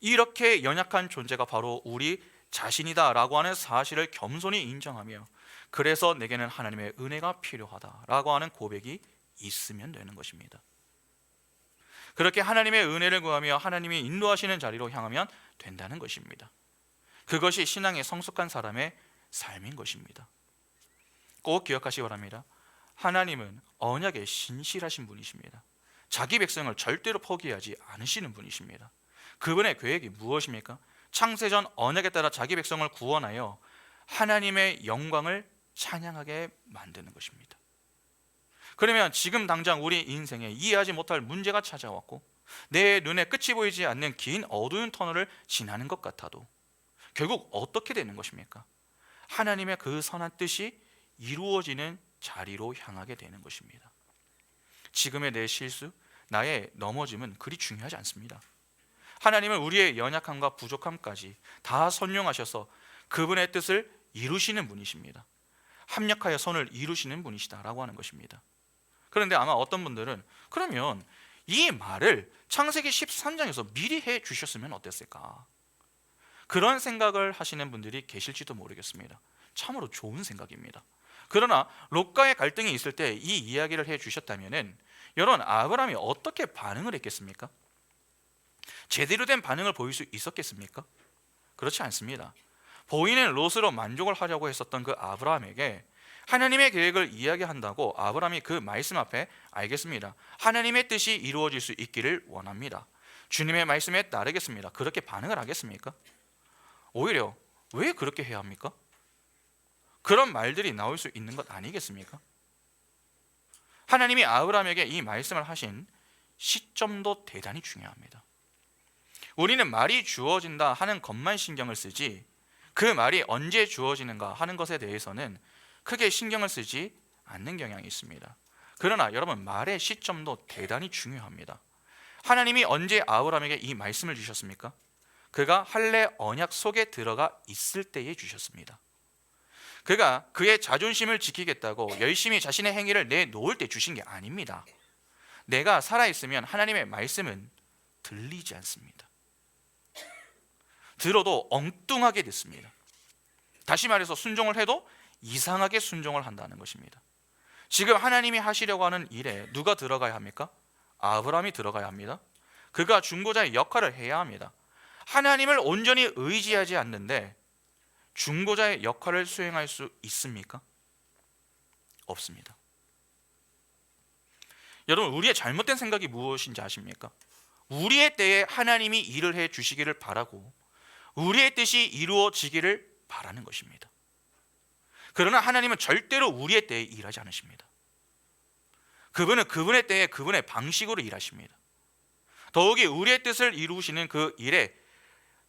이렇게 연약한 존재가 바로 우리 자신이다라고 하는 사실을 겸손히 인정하며, 그래서 내게는 하나님의 은혜가 필요하다라고 하는 고백이 있으면 되는 것입니다. 그렇게 하나님의 은혜를 구하며 하나님이 인도하시는 자리로 향하면 된다는 것입니다. 그것이 신앙에 성숙한 사람의 삶인 것입니다. 꼭 기억하시기 바랍니다. 하나님은 언약에 신실하신 분이십니다. 자기 백성을 절대로 포기하지 않으시는 분이십니다. 그분의 계획이 무엇입니까? 창세전 언약에 따라 자기 백성을 구원하여 하나님의 영광을 찬양하게 만드는 것입니다. 그러면 지금 당장 우리 인생에 이해하지 못할 문제가 찾아왔고 내 눈에 끝이 보이지 않는 긴 어두운 터널을 지나는 것 같아도 결국 어떻게 되는 것입니까? 하나님의 그 선한 뜻이 이루어지는 자리로 향하게 되는 것입니다. 지금의 내 실수, 나의 넘어짐은 그리 중요하지 않습니다. 하나님은 우리의 연약함과 부족함까지 다 선용하셔서 그분의 뜻을 이루시는 분이십니다. 합력하여 선을 이루시는 분이시다라고 하는 것입니다. 그런데 아마 어떤 분들은 그러면 이 말을 창세기 13장에서 미리 해 주셨으면 어땠을까? 그런 생각을 하시는 분들이 계실지도 모르겠습니다. 참으로 좋은 생각입니다. 그러나 롯과의 갈등이 있을 때 이 이야기를 해 주셨다면은 여러분, 아브라함이 어떻게 반응을 했겠습니까? 제대로 된 반응을 보일 수 있었겠습니까? 그렇지 않습니다. 보이는 롯으로 만족을 하려고 했었던 그 아브라함에게 하나님의 계획을 이야기한다고 아브라함이 그 말씀 앞에 알겠습니다, 하나님의 뜻이 이루어질 수 있기를 원합니다, 주님의 말씀에 따르겠습니다, 그렇게 반응을 하겠습니까? 오히려 왜 그렇게 해야 합니까? 그런 말들이 나올 수 있는 것 아니겠습니까? 하나님이 아브라함에게 이 말씀을 하신 시점도 대단히 중요합니다. 우리는 말이 주어진다 하는 것만 신경을 쓰지 그 말이 언제 주어지는가 하는 것에 대해서는 크게 신경을 쓰지 않는 경향이 있습니다. 그러나 여러분, 말의 시점도 대단히 중요합니다. 하나님이 언제 아브라함에게 이 말씀을 주셨습니까? 그가 할례 언약 속에 들어가 있을 때에 주셨습니다. 그가 그의 자존심을 지키겠다고 열심히 자신의 행위를 내놓을 때 주신 게 아닙니다. 내가 살아있으면 하나님의 말씀은 들리지 않습니다. 들어도 엉뚱하게 듣습니다. 다시 말해서 순종을 해도 이상하게 순종을 한다는 것입니다. 지금 하나님이 하시려고 하는 일에 누가 들어가야 합니까? 아브라함이 들어가야 합니다. 그가 중보자의 역할을 해야 합니다. 하나님을 온전히 의지하지 않는데 중보자의 역할을 수행할 수 있습니까? 없습니다. 여러분, 우리의 잘못된 생각이 무엇인지 아십니까? 우리의 때에 하나님이 일을 해 주시기를 바라고 우리의 뜻이 이루어지기를 바라는 것입니다. 그러나 하나님은 절대로 우리의 때에 일하지 않으십니다. 그분은 그분의 때에 그분의 방식으로 일하십니다. 더욱이 우리의 뜻을 이루시는 그 일에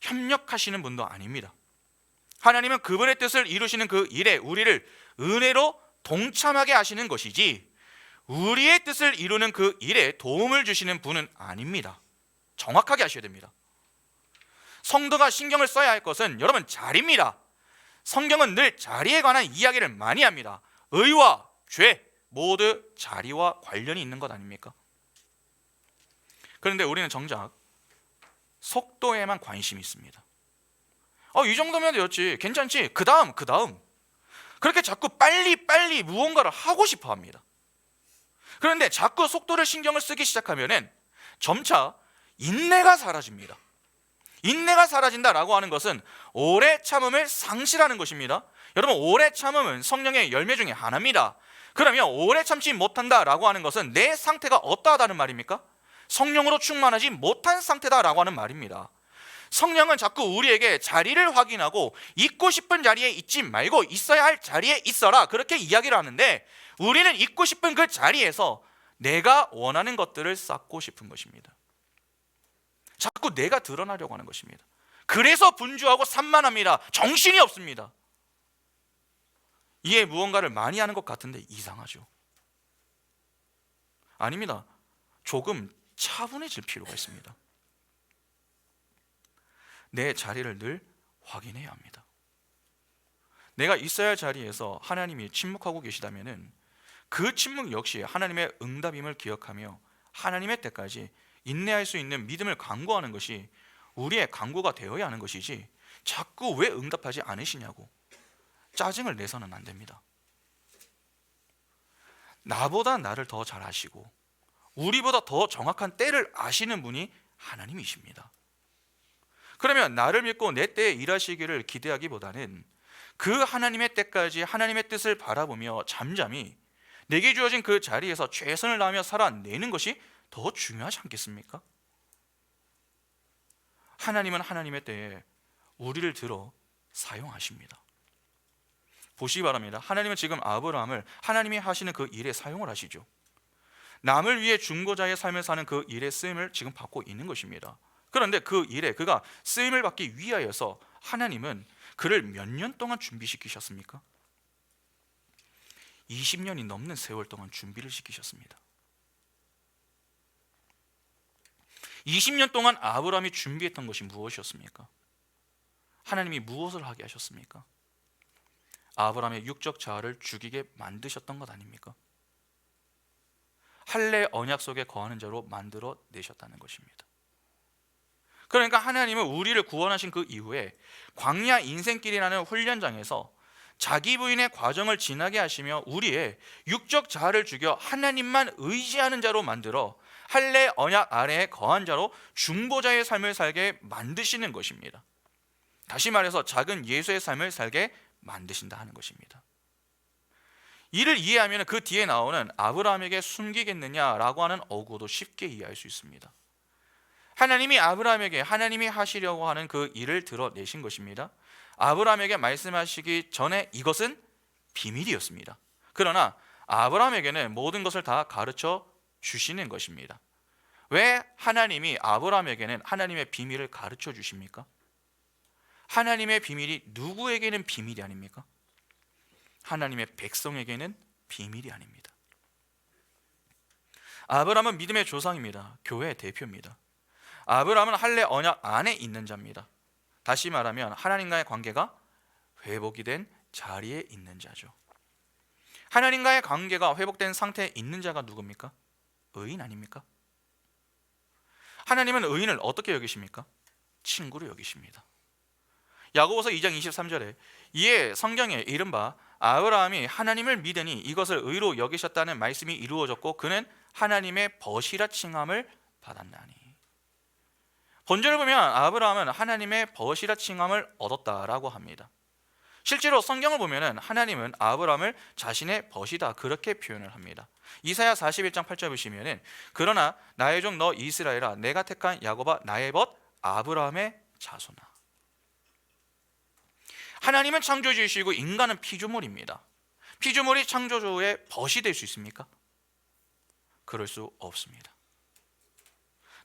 협력하시는 분도 아닙니다. 하나님은 그분의 뜻을 이루시는 그 일에 우리를 은혜로 동참하게 하시는 것이지 우리의 뜻을 이루는 그 일에 도움을 주시는 분은 아닙니다. 정확하게 하셔야 됩니다. 성도가 신경을 써야 할 것은 여러분 자리입니다. 성경은 늘 자리에 관한 이야기를 많이 합니다. 의와 죄 모두 자리와 관련이 있는 것 아닙니까? 그런데 우리는 정작 속도에만 관심이 있습니다. 이 정도면 되었지, 괜찮지, 그 다음 그렇게 자꾸 빨리 무언가를 하고 싶어 합니다. 그런데 자꾸 속도를 신경을 쓰기 시작하면은 점차 인내가 사라집니다. 인내가 사라진다라고 하는 것은 오래 참음을 상실하는 것입니다. 여러분, 오래 참음은 성령의 열매 중에 하나입니다. 그러면 오래 참지 못한다라고 하는 것은 내 상태가 어떠하다는 말입니까? 성령으로 충만하지 못한 상태다라고 하는 말입니다. 성령은 자꾸 우리에게 자리를 확인하고 있고 싶은 자리에 있지 말고 있어야 할 자리에 있어라, 그렇게 이야기를 하는데, 우리는 있고 싶은 그 자리에서 내가 원하는 것들을 쌓고 싶은 것입니다. 자꾸 내가 드러나려고 하는 것입니다. 그래서 분주하고 산만합니다. 정신이 없습니다. 이에 무언가를 많이 하는 것 같은데 이상하죠? 아닙니다. 조금 차분해질 필요가 있습니다. 내 자리를 늘 확인해야 합니다. 내가 있어야 할 자리에서 하나님이 침묵하고 계시다면 그 침묵 역시 하나님의 응답임을 기억하며 하나님의 때까지 인내할 수 있는 믿음을 강구하는 것이 우리의 강구가 되어야 하는 것이지, 자꾸 왜 응답하지 않으시냐고 짜증을 내서는 안 됩니다. 나보다 나를 더 잘 아시고 우리보다 더 정확한 때를 아시는 분이 하나님이십니다. 그러면 나를 믿고 내 때에 일하시기를 기대하기보다는 그 하나님의 때까지 하나님의 뜻을 바라보며 잠잠히 내게 주어진 그 자리에서 최선을 다하며 살아내는 것이 더 중요하지 않겠습니까? 하나님은 하나님의 때에 우리를 들어 사용하십니다. 보시기 바랍니다. 하나님은 지금 아브라함을 하나님이 하시는 그 일에 사용을 하시죠. 남을 위해 중보자의 삶을 사는 그 일에 쓰임을 지금 받고 있는 것입니다. 그런데 그 일에 그가 쓰임을 받기 위하여서 하나님은 그를 몇 년 동안 준비시키셨습니까? 20년이 넘는 세월 동안 준비를 시키셨습니다. 20년 동안 아브라함이 준비했던 것이 무엇이었습니까? 하나님이 무엇을 하게 하셨습니까? 아브라함의 육적 자아를 죽이게 만드셨던 것 아닙니까? 할례 언약 속에 거하는 자로 만들어 내셨다는 것입니다. 그러니까 하나님은 우리를 구원하신 그 이후에 광야 인생길이라는 훈련장에서 자기 부인의 과정을 지나게 하시며 우리의 육적 자아를 죽여 하나님만 의지하는 자로 만들어 할례 언약 아래에 거한 자로 중보자의 삶을 살게 만드시는 것입니다. 다시 말해서 작은 예수의 삶을 살게 만드신다 하는 것입니다. 이를 이해하면 그 뒤에 나오는 아브라함에게 숨기겠느냐라고 하는 어구도 쉽게 이해할 수 있습니다. 하나님이 아브라함에게 하나님이 하시려고 하는 그 일을 드러내신 것입니다. 아브라함에게 말씀하시기 전에 이것은 비밀이었습니다. 그러나 아브라함에게는 모든 것을 다 가르쳐 주시는 것입니다. 왜 하나님이 아브라함에게는 하나님의 비밀을 가르쳐 주십니까? 하나님의 비밀이 누구에게는 비밀이 아닙니까? 하나님의 백성에게는 비밀이 아닙니다. 아브라함은 믿음의 조상입니다. 교회의 대표입니다. 아브라함은 할례 언약 안에 있는 자입니다. 다시 말하면 하나님과의 관계가 회복이 된 자리에 있는 자죠. 하나님과의 관계가 회복된 상태에 있는 자가 누굽니까? 의인 아닙니까? 하나님은 의인을 어떻게 여기십니까? 친구로 여기십니다. 야고보서 2장 23절에 이에 성경에 이른바 아브라함이 하나님을 믿으니 이것을 의로 여기셨다는 말씀이 이루어졌고 그는 하나님의 벗이라 칭함을 받았나니. 본절을 보면 아브라함은 하나님의 벗이라 칭함을 얻었다라고 합니다. 실제로 성경을 보면 하나님은 아브라함을 자신의 벗이다 그렇게 표현을 합니다. 이사야 41장 8절 보시면 그러나 나의 종 너 이스라엘아 내가 택한 야곱아 나의 벗 아브라함의 자손아. 하나님은 창조주이시고 인간은 피조물입니다. 피조물이 창조주의 벗이 될 수 있습니까? 그럴 수 없습니다.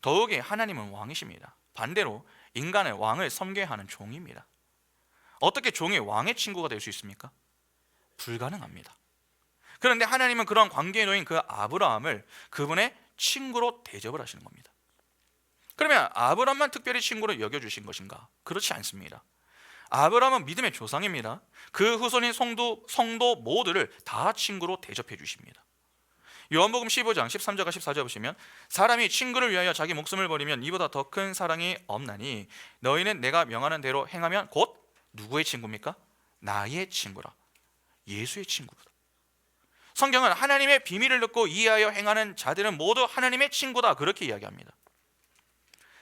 더욱이 하나님은 왕이십니다. 반대로 인간은 왕을 섬겨야 하는 종입니다. 어떻게 종이 왕의 친구가 될 수 있습니까? 불가능합니다. 그런데 하나님은 그런 관계에 놓인 그 아브라함을 그분의 친구로 대접을 하시는 겁니다. 그러면 아브라함만 특별히 친구로 여겨주신 것인가? 그렇지 않습니다. 아브라함은 믿음의 조상입니다. 그 후손인 성도 모두를 다 친구로 대접해 주십니다. 요한복음 15장 13절과 14절 보시면 사람이 친구를 위하여 자기 목숨을 버리면 이보다 더 큰 사랑이 없나니 너희는 내가 명하는 대로 행하면 곧 누구의 친구입니까? 나의 친구라. 예수의 친구다. 성경은 하나님의 비밀을 듣고 이해하여 행하는 자들은 모두 하나님의 친구다, 그렇게 이야기합니다.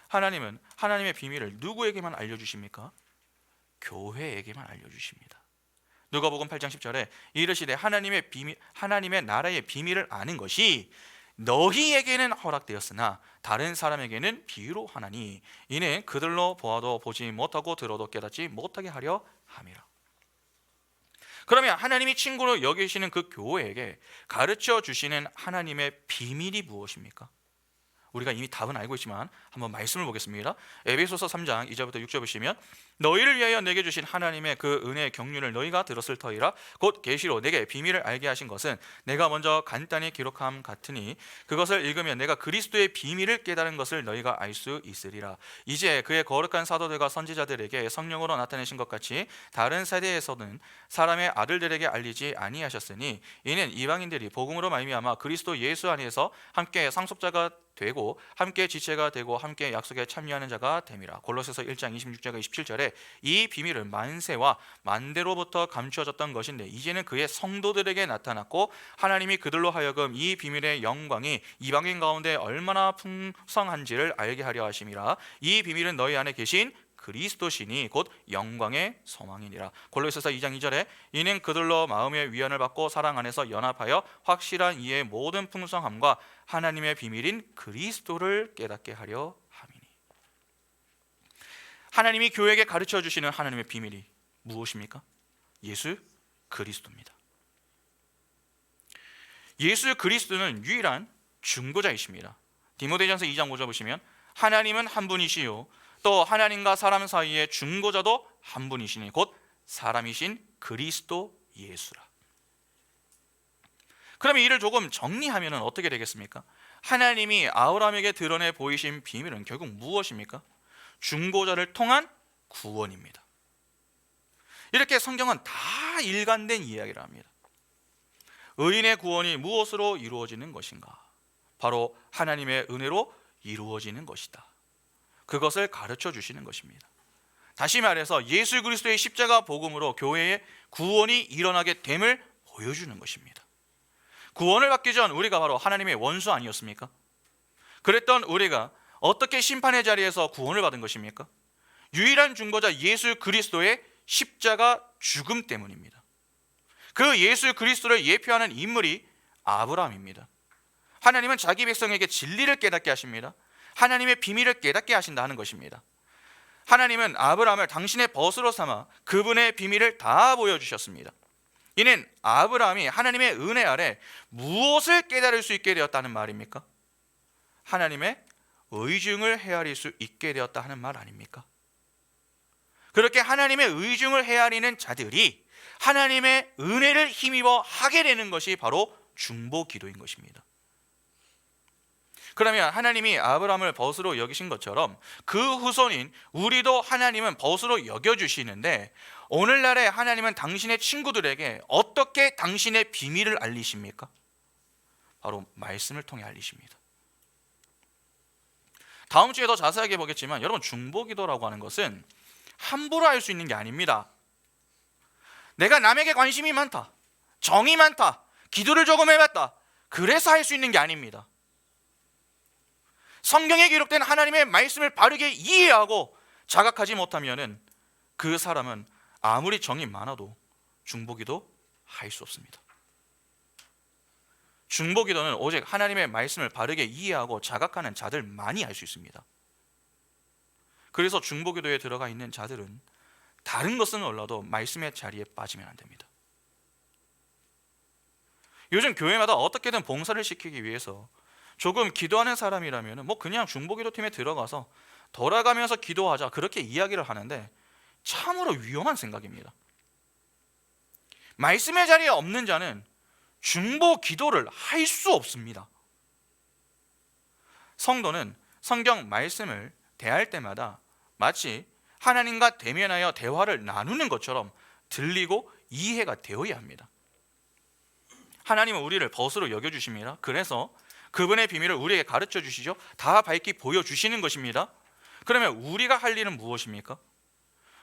하나님은 하나님의 비밀을 누구에게만 알려주십니까? 교회에게만 알려주십니다. 누가복음 8장 10절에 이르시되 하나님의 나라의 비밀을 아는 것이 너희에게는 허락되었으나 다른 사람에게는 비유로 하나니 이는 그들로 보아도 보지 못하고 들어도 깨닫지 못하게 하려 함이라. 그러면 하나님이 친구로 여기시는 그 교회에게 가르쳐 주시는 하나님의 비밀이 무엇입니까? 우리가 이미 답은 알고 있지만 한번 말씀을 보겠습니다. 에베소서 3장 2절부터 6절 보시면 너희를 위하여 내게 주신 하나님의 그 은혜의 경륜을 너희가 들었을 터이라. 곧 계시로 내게 비밀을 알게 하신 것은 내가 먼저 간단히 기록함 같으니 그것을 읽으면 내가 그리스도의 비밀을 깨달은 것을 너희가 알 수 있으리라. 이제 그의 거룩한 사도들과 선지자들에게 성령으로 나타내신 것 같이 다른 세대에서는 사람의 아들들에게 알리지 아니하셨으니 이는 이방인들이 복음으로 말미암아 그리스도 예수 안에서 함께 상속자가 되고 함께 지체가 되고 함께 약속에 참여하는 자가 됨이라. 골로새서 1장 26절과 27절에 이 비밀은 만세와 만대로부터 감추어졌던 것인데 이제는 그의 성도들에게 나타났고 하나님이 그들로 하여금 이 비밀의 영광이 이방인 가운데 얼마나 풍성한지를 알게 하려 하심이라. 이 비밀은 너희 안에 계신 그리스도시니 곧 영광의 소망이니라. 골로새서 2장 2절에 이는 그들로 마음의 위안을 받고 사랑 안에서 연합하여 확실한 이의 모든 풍성함과 하나님의 비밀인 그리스도를 깨닫게 하려 함이니. 하나님이 교회에게 가르쳐 주시는 하나님의 비밀이 무엇입니까? 예수 그리스도입니다. 예수 그리스도는 유일한 중보자이십니다. 디모데전서 2장 5절 보시면 하나님은 한 분이시요 또 하나님과 사람 사이의 중보자도 한 분이시니 곧 사람이신 그리스도 예수라. 그러면 이를 조금 정리하면 어떻게 되겠습니까? 하나님이 아브라함에게 드러내 보이신 비밀은 결국 무엇입니까? 중보자를 통한 구원입니다. 이렇게 성경은 다 일관된 이야기를 합니다. 의인의 구원이 무엇으로 이루어지는 것인가? 바로 하나님의 은혜로 이루어지는 것이다. 그것을 가르쳐 주시는 것입니다. 다시 말해서 예수 그리스도의 십자가 복음으로 교회의 구원이 일어나게 됨을 보여주는 것입니다. 구원을 받기 전 우리가 바로 하나님의 원수 아니었습니까? 그랬던 우리가 어떻게 심판의 자리에서 구원을 받은 것입니까? 유일한 중보자 예수 그리스도의 십자가 죽음 때문입니다. 그 예수 그리스도를 예표하는 인물이 아브라함입니다. 하나님은 자기 백성에게 진리를 깨닫게 하십니다. 하나님의 비밀을 깨닫게 하신다 하는 것입니다. 하나님은 아브라함을 당신의 벗으로 삼아 그분의 비밀을 다 보여주셨습니다. 이는 아브라함이 하나님의 은혜 아래 무엇을 깨달을 수 있게 되었다는 말입니까? 하나님의 의중을 헤아릴 수 있게 되었다 하는 말 아닙니까? 그렇게 하나님의 의중을 헤아리는 자들이 하나님의 은혜를 힘입어 하게 되는 것이 바로 중보 기도인 것입니다. 그러면 하나님이 아브라함을 벗으로 여기신 것처럼 그 후손인 우리도 하나님은 벗으로 여겨주시는데 오늘날에 하나님은 당신의 친구들에게 어떻게 당신의 비밀을 알리십니까? 바로 말씀을 통해 알리십니다. 다음 주에 더 자세하게 보겠지만 여러분, 중보기도라고 하는 것은 함부로 할 수 있는 게 아닙니다. 내가 남에게 관심이 많다, 정이 많다, 기도를 조금 해봤다, 그래서 할 수 있는 게 아닙니다. 성경에 기록된 하나님의 말씀을 바르게 이해하고 자각하지 못하면 그 사람은 아무리 정이 많아도 중보기도 할 수 없습니다. 중보기도는 오직 하나님의 말씀을 바르게 이해하고 자각하는 자들만이 할 수 있습니다. 그래서 중보기도에 들어가 있는 자들은 다른 것은 몰라도 말씀의 자리에 빠지면 안 됩니다. 요즘 교회마다 어떻게든 봉사를 시키기 위해서 조금 기도하는 사람이라면 그냥 중보기도 팀에 들어가서 돌아가면서 기도하자, 그렇게 이야기를 하는데 참으로 위험한 생각입니다. 말씀의 자리에 없는 자는 중보 기도를 할 수 없습니다. 성도는 성경 말씀을 대할 때마다 마치 하나님과 대면하여 대화를 나누는 것처럼 들리고 이해가 되어야 합니다. 하나님은 우리를 벗으로 여겨주십니다. 그래서 그분의 비밀을 우리에게 가르쳐 주시죠. 다 밝히 보여주시는 것입니다. 그러면 우리가 할 일은 무엇입니까?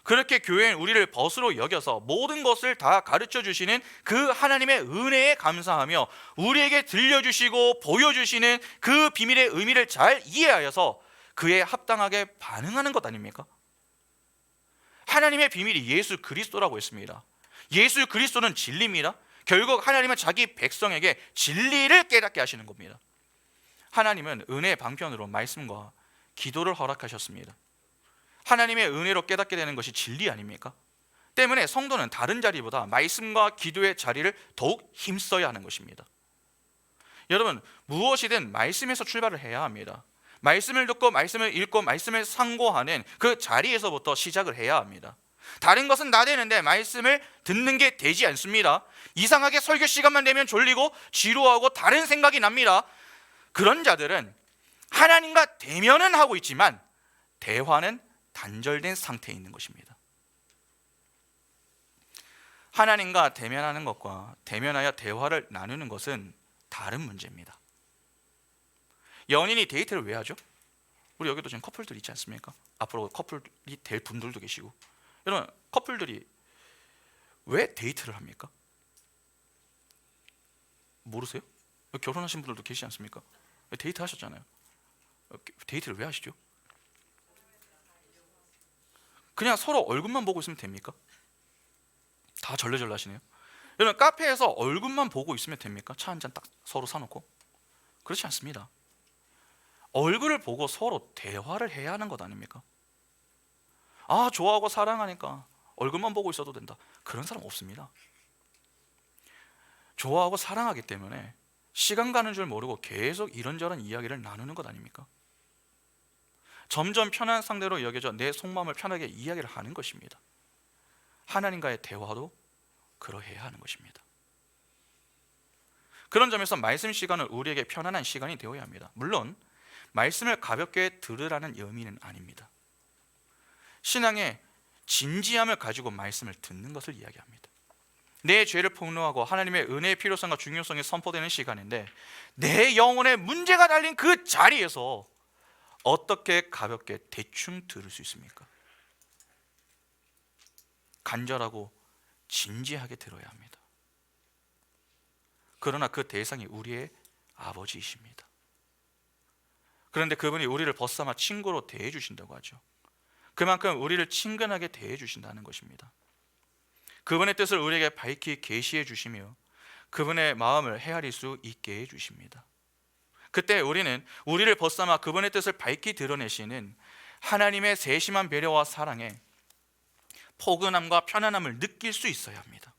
그렇게 교회는 우리를 벗으로 여겨서 모든 것을 다 가르쳐 주시는 그 하나님의 은혜에 감사하며 우리에게 들려주시고 보여주시는 그 비밀의 의미를 잘 이해하여서 그에 합당하게 반응하는 것 아닙니까? 하나님의 비밀이 예수 그리스도라고 했습니다. 예수 그리스도는 진리입니다. 결국 하나님은 자기 백성에게 진리를 깨닫게 하시는 겁니다. 하나님은 은혜의 방편으로 말씀과 기도를 허락하셨습니다. 하나님의 은혜로 깨닫게 되는 것이 진리 아닙니까? 때문에 성도는 다른 자리보다 말씀과 기도의 자리를 더욱 힘써야 하는 것입니다. 여러분, 무엇이든 말씀에서 출발을 해야 합니다. 말씀을 듣고 말씀을 읽고 말씀을 상고하는 그 자리에서부터 시작을 해야 합니다. 다른 것은 다 되는데 말씀을 듣는 게 되지 않습니다. 이상하게 설교 시간만 되면 졸리고 지루하고 다른 생각이 납니다. 그런 자들은 하나님과 대면은 하고 있지만 대화는 단절된 상태에 있는 것입니다. 하나님과 대면하는 것과 대면하여 대화를 나누는 것은 다른 문제입니다. 연인이 데이트를 왜 하죠? 우리 여기도 지금 커플들 있지 않습니까? 앞으로 커플이 될 분들도 계시고, 여러분 커플들이 왜 데이트를 합니까? 모르세요? 결혼하신 분들도 계시지 않습니까? 데이트 하셨잖아요. 데이트를 왜 하시죠? 그냥 서로 얼굴만 보고 있으면 됩니까? 다 절레절레 하시네요. 여러분 카페에서 얼굴만 보고 있으면 됩니까? 차 한 잔 딱 서로 사놓고? 그렇지 않습니다. 얼굴을 보고 서로 대화를 해야 하는 것 아닙니까? 아, 좋아하고 사랑하니까 얼굴만 보고 있어도 된다. 그런 사람 없습니다. 좋아하고 사랑하기 때문에 시간 가는 줄 모르고 계속 이런저런 이야기를 나누는 것 아닙니까? 점점 편한 상대로 여겨져 내 속마음을 편하게 이야기를 하는 것입니다. 하나님과의 대화도 그러해야 하는 것입니다. 그런 점에서 말씀 시간은 우리에게 편안한 시간이 되어야 합니다. 물론 말씀을 가볍게 들으라는 의미는 아닙니다. 신앙의 진지함을 가지고 말씀을 듣는 것을 이야기합니다. 내 죄를 폭로하고 하나님의 은혜의 필요성과 중요성이 선포되는 시간인데 내 영혼에 문제가 달린 그 자리에서 어떻게 가볍게 대충 들을 수 있습니까? 간절하고 진지하게 들어야 합니다. 그러나 그 대상이 우리의 아버지이십니다. 그런데 그분이 우리를 벗삼아 친구로 대해 주신다고 하죠. 그만큼 우리를 친근하게 대해 주신다는 것입니다. 그분의 뜻을 우리에게 밝히 계시해 주시며 그분의 마음을 헤아릴 수 있게 해 주십니다. 그때 우리는 우리를 벗삼아 그분의 뜻을 밝히 드러내시는 하나님의 세심한 배려와 사랑에 포근함과 편안함을 느낄 수 있어야 합니다.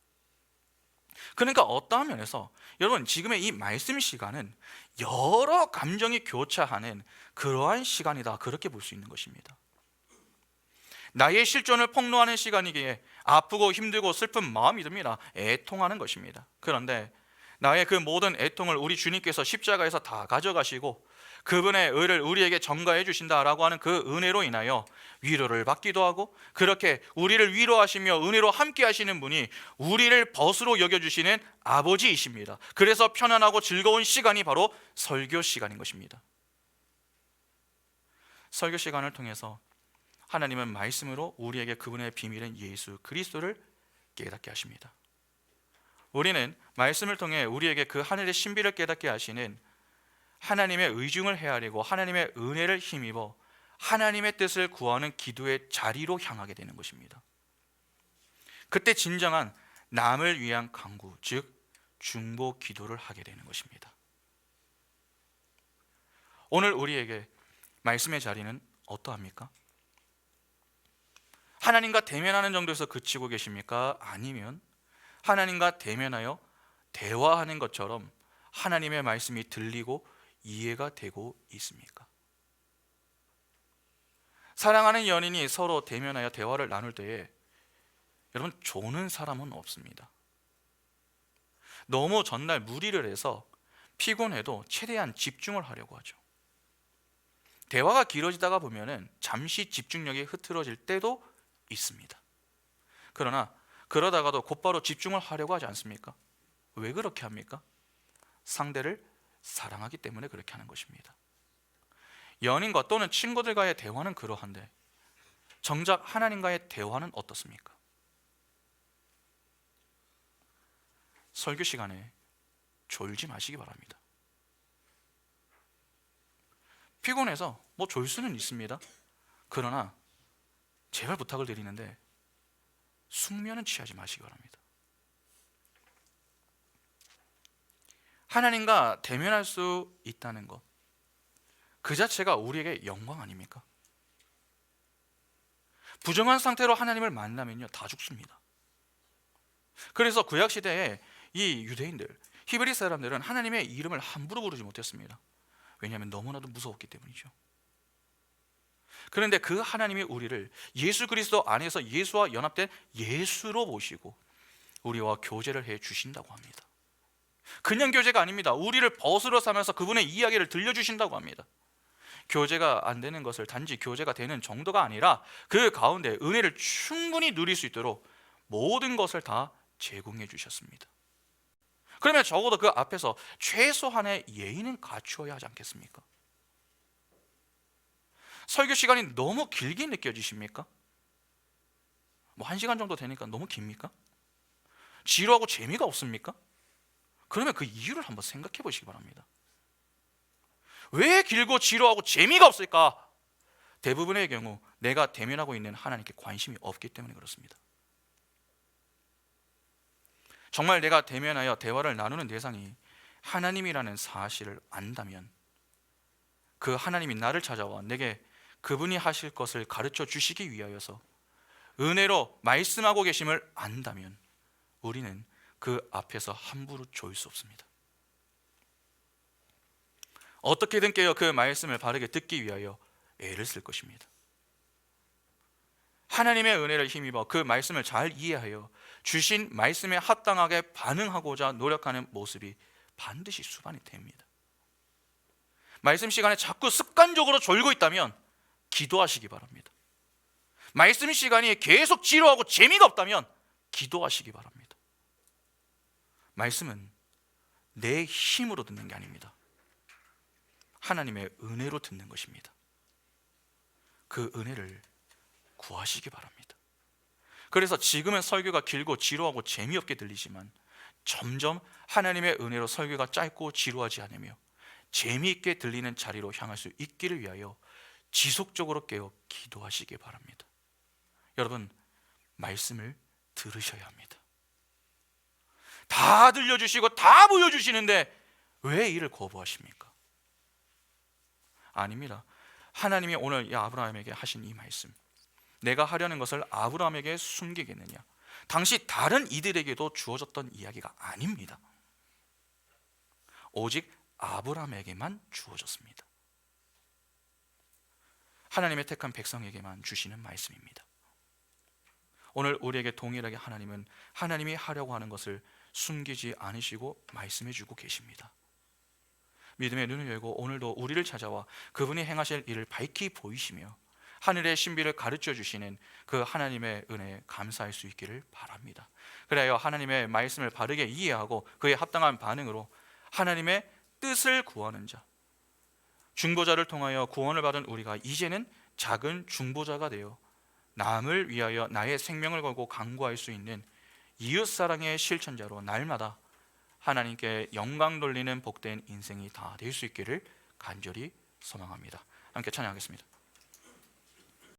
그러니까 어떠한 면에서 여러분 지금의 이 말씀 시간은 여러 감정이 교차하는 그러한 시간이다, 그렇게 볼 수 있는 것입니다. 나의 실존을 폭로하는 시간이기에 아프고 힘들고 슬픈 마음이 듭니다. 애통하는 것입니다. 그런데 나의 그 모든 애통을 우리 주님께서 십자가에서 다 가져가시고 그분의 의를 우리에게 전가해 주신다라고 하는 그 은혜로 인하여 위로를 받기도 하고, 그렇게 우리를 위로하시며 은혜로 함께 하시는 분이 우리를 벗으로 여겨주시는 아버지이십니다. 그래서 편안하고 즐거운 시간이 바로 설교 시간인 것입니다. 설교 시간을 통해서 하나님은 말씀으로 우리에게 그분의 비밀인 예수 그리스도를 깨닫게 하십니다. 우리는 말씀을 통해 우리에게 그 하늘의 신비를 깨닫게 하시는 하나님의 의중을 헤아리고 하나님의 은혜를 힘입어 하나님의 뜻을 구하는 기도의 자리로 향하게 되는 것입니다. 그때 진정한 남을 위한 간구, 즉 중보 기도를 하게 되는 것입니다. 오늘 우리에게 말씀의 자리는 어떠합니까? 하나님과 대면하는 정도에서 그치고 계십니까? 아니면 하나님과 대면하여 대화하는 것처럼 하나님의 말씀이 들리고 이해가 되고 있습니까? 사랑하는 연인이 서로 대면하여 대화를 나눌 때에 여러분 조는 사람은 없습니다. 너무 전날 무리를 해서 피곤해도 최대한 집중을 하려고 하죠. 대화가 길어지다가 보면은 잠시 집중력이 흐트러질 때도 있습니다. 그러나 그러다가도 곧바로 집중을 하려고 하지 않습니까? 왜 그렇게 합니까? 상대를 사랑하기 때문에 그렇게 하는 것입니다. 연인과 또는 친구들과의 대화는 그러한데 정작 하나님과의 대화는 어떻습니까? 설교 시간에 졸지 마시기 바랍니다. 피곤해서 뭐 졸 수는 있습니다. 그러나 제발 부탁을 드리는데 숙면은 취하지 마시기 바랍니다. 하나님과 대면할 수 있다는 것, 그 자체가 우리에게 영광 아닙니까? 부정한 상태로 하나님을 만나면요 다 죽습니다. 그래서 구약 시대에 이 유대인들, 히브리 사람들은 하나님의 이름을 함부로 부르지 못했습니다. 왜냐하면 너무나도 무서웠기 때문이죠. 그런데 그 하나님이 우리를 예수 그리스도 안에서 예수와 연합된 예수로 보시고 우리와 교제를 해 주신다고 합니다. 그냥 교제가 아닙니다. 우리를 벗으로 삼아서 그분의 이야기를 들려주신다고 합니다. 교제가 안 되는 것을 단지 교제가 되는 정도가 아니라 그 가운데 은혜를 충분히 누릴 수 있도록 모든 것을 다 제공해 주셨습니다. 그러면 적어도 그 앞에서 최소한의 예의는 갖추어야 하지 않겠습니까? 설교 시간이 너무 길게 느껴지십니까? 뭐 1시간 정도 되니까 너무 깁니까? 지루하고 재미가 없습니까? 그러면 그 이유를 한번 생각해 보시기 바랍니다. 왜 길고 지루하고 재미가 없을까? 대부분의 경우 내가 대면하고 있는 하나님께 관심이 없기 때문에 그렇습니다. 정말 내가 대면하여 대화를 나누는 대상이 하나님이라는 사실을 안다면, 그 하나님이 나를 찾아와 내게 그분이 하실 것을 가르쳐 주시기 위하여서 은혜로 말씀하고 계심을 안다면 우리는 그 앞에서 함부로 졸 수 없습니다. 어떻게든 깨어 그 말씀을 바르게 듣기 위하여 애를 쓸 것입니다. 하나님의 은혜를 힘입어 그 말씀을 잘 이해하여 주신 말씀에 합당하게 반응하고자 노력하는 모습이 반드시 수반이 됩니다. 말씀 시간에 자꾸 습관적으로 졸고 있다면 기도하시기 바랍니다. 말씀 시간이 계속 지루하고 재미가 없다면 기도하시기 바랍니다. 말씀은 내 힘으로 듣는 게 아닙니다. 하나님의 은혜로 듣는 것입니다. 그 은혜를 구하시기 바랍니다. 그래서 지금은 설교가 길고 지루하고 재미없게 들리지만 점점 하나님의 은혜로 설교가 짧고 지루하지 않으며 재미있게 들리는 자리로 향할 수 있기를 위하여 지속적으로 깨어 기도하시기 바랍니다. 여러분, 말씀을 들으셔야 합니다. 다 들려주시고 다 보여주시는데 왜 이를 거부하십니까? 아닙니다. 하나님이 오늘 이 아브라함에게 하신 이 말씀, 내가 하려는 것을 아브라함에게 숨기겠느냐, 당시 다른 이들에게도 주어졌던 이야기가 아닙니다. 오직 아브라함에게만 주어졌습니다. 하나님의 택한 백성에게만 주시는 말씀입니다. 오늘 우리에게 동일하게 하나님은 하나님이 하려고 하는 것을 숨기지 않으시고 말씀해 주고 계십니다. 믿음의 눈을 열고 오늘도 우리를 찾아와 그분이 행하실 일을 밝히 보이시며 하늘의 신비를 가르쳐 주시는 그 하나님의 은혜에 감사할 수 있기를 바랍니다. 그래야 하나님의 말씀을 바르게 이해하고 그에 합당한 반응으로 하나님의 뜻을 구하는 자, 중보자를 통하여 구원을 받은 우리가 이제는 작은 중보자가 되어 남을 위하여 나의 생명을 걸고 간구할 수 있는 이웃사랑의 실천자로 날마다 하나님께 영광 돌리는 복된 인생이 다 될 수 있기를 간절히 소망합니다. 함께 찬양하겠습니다.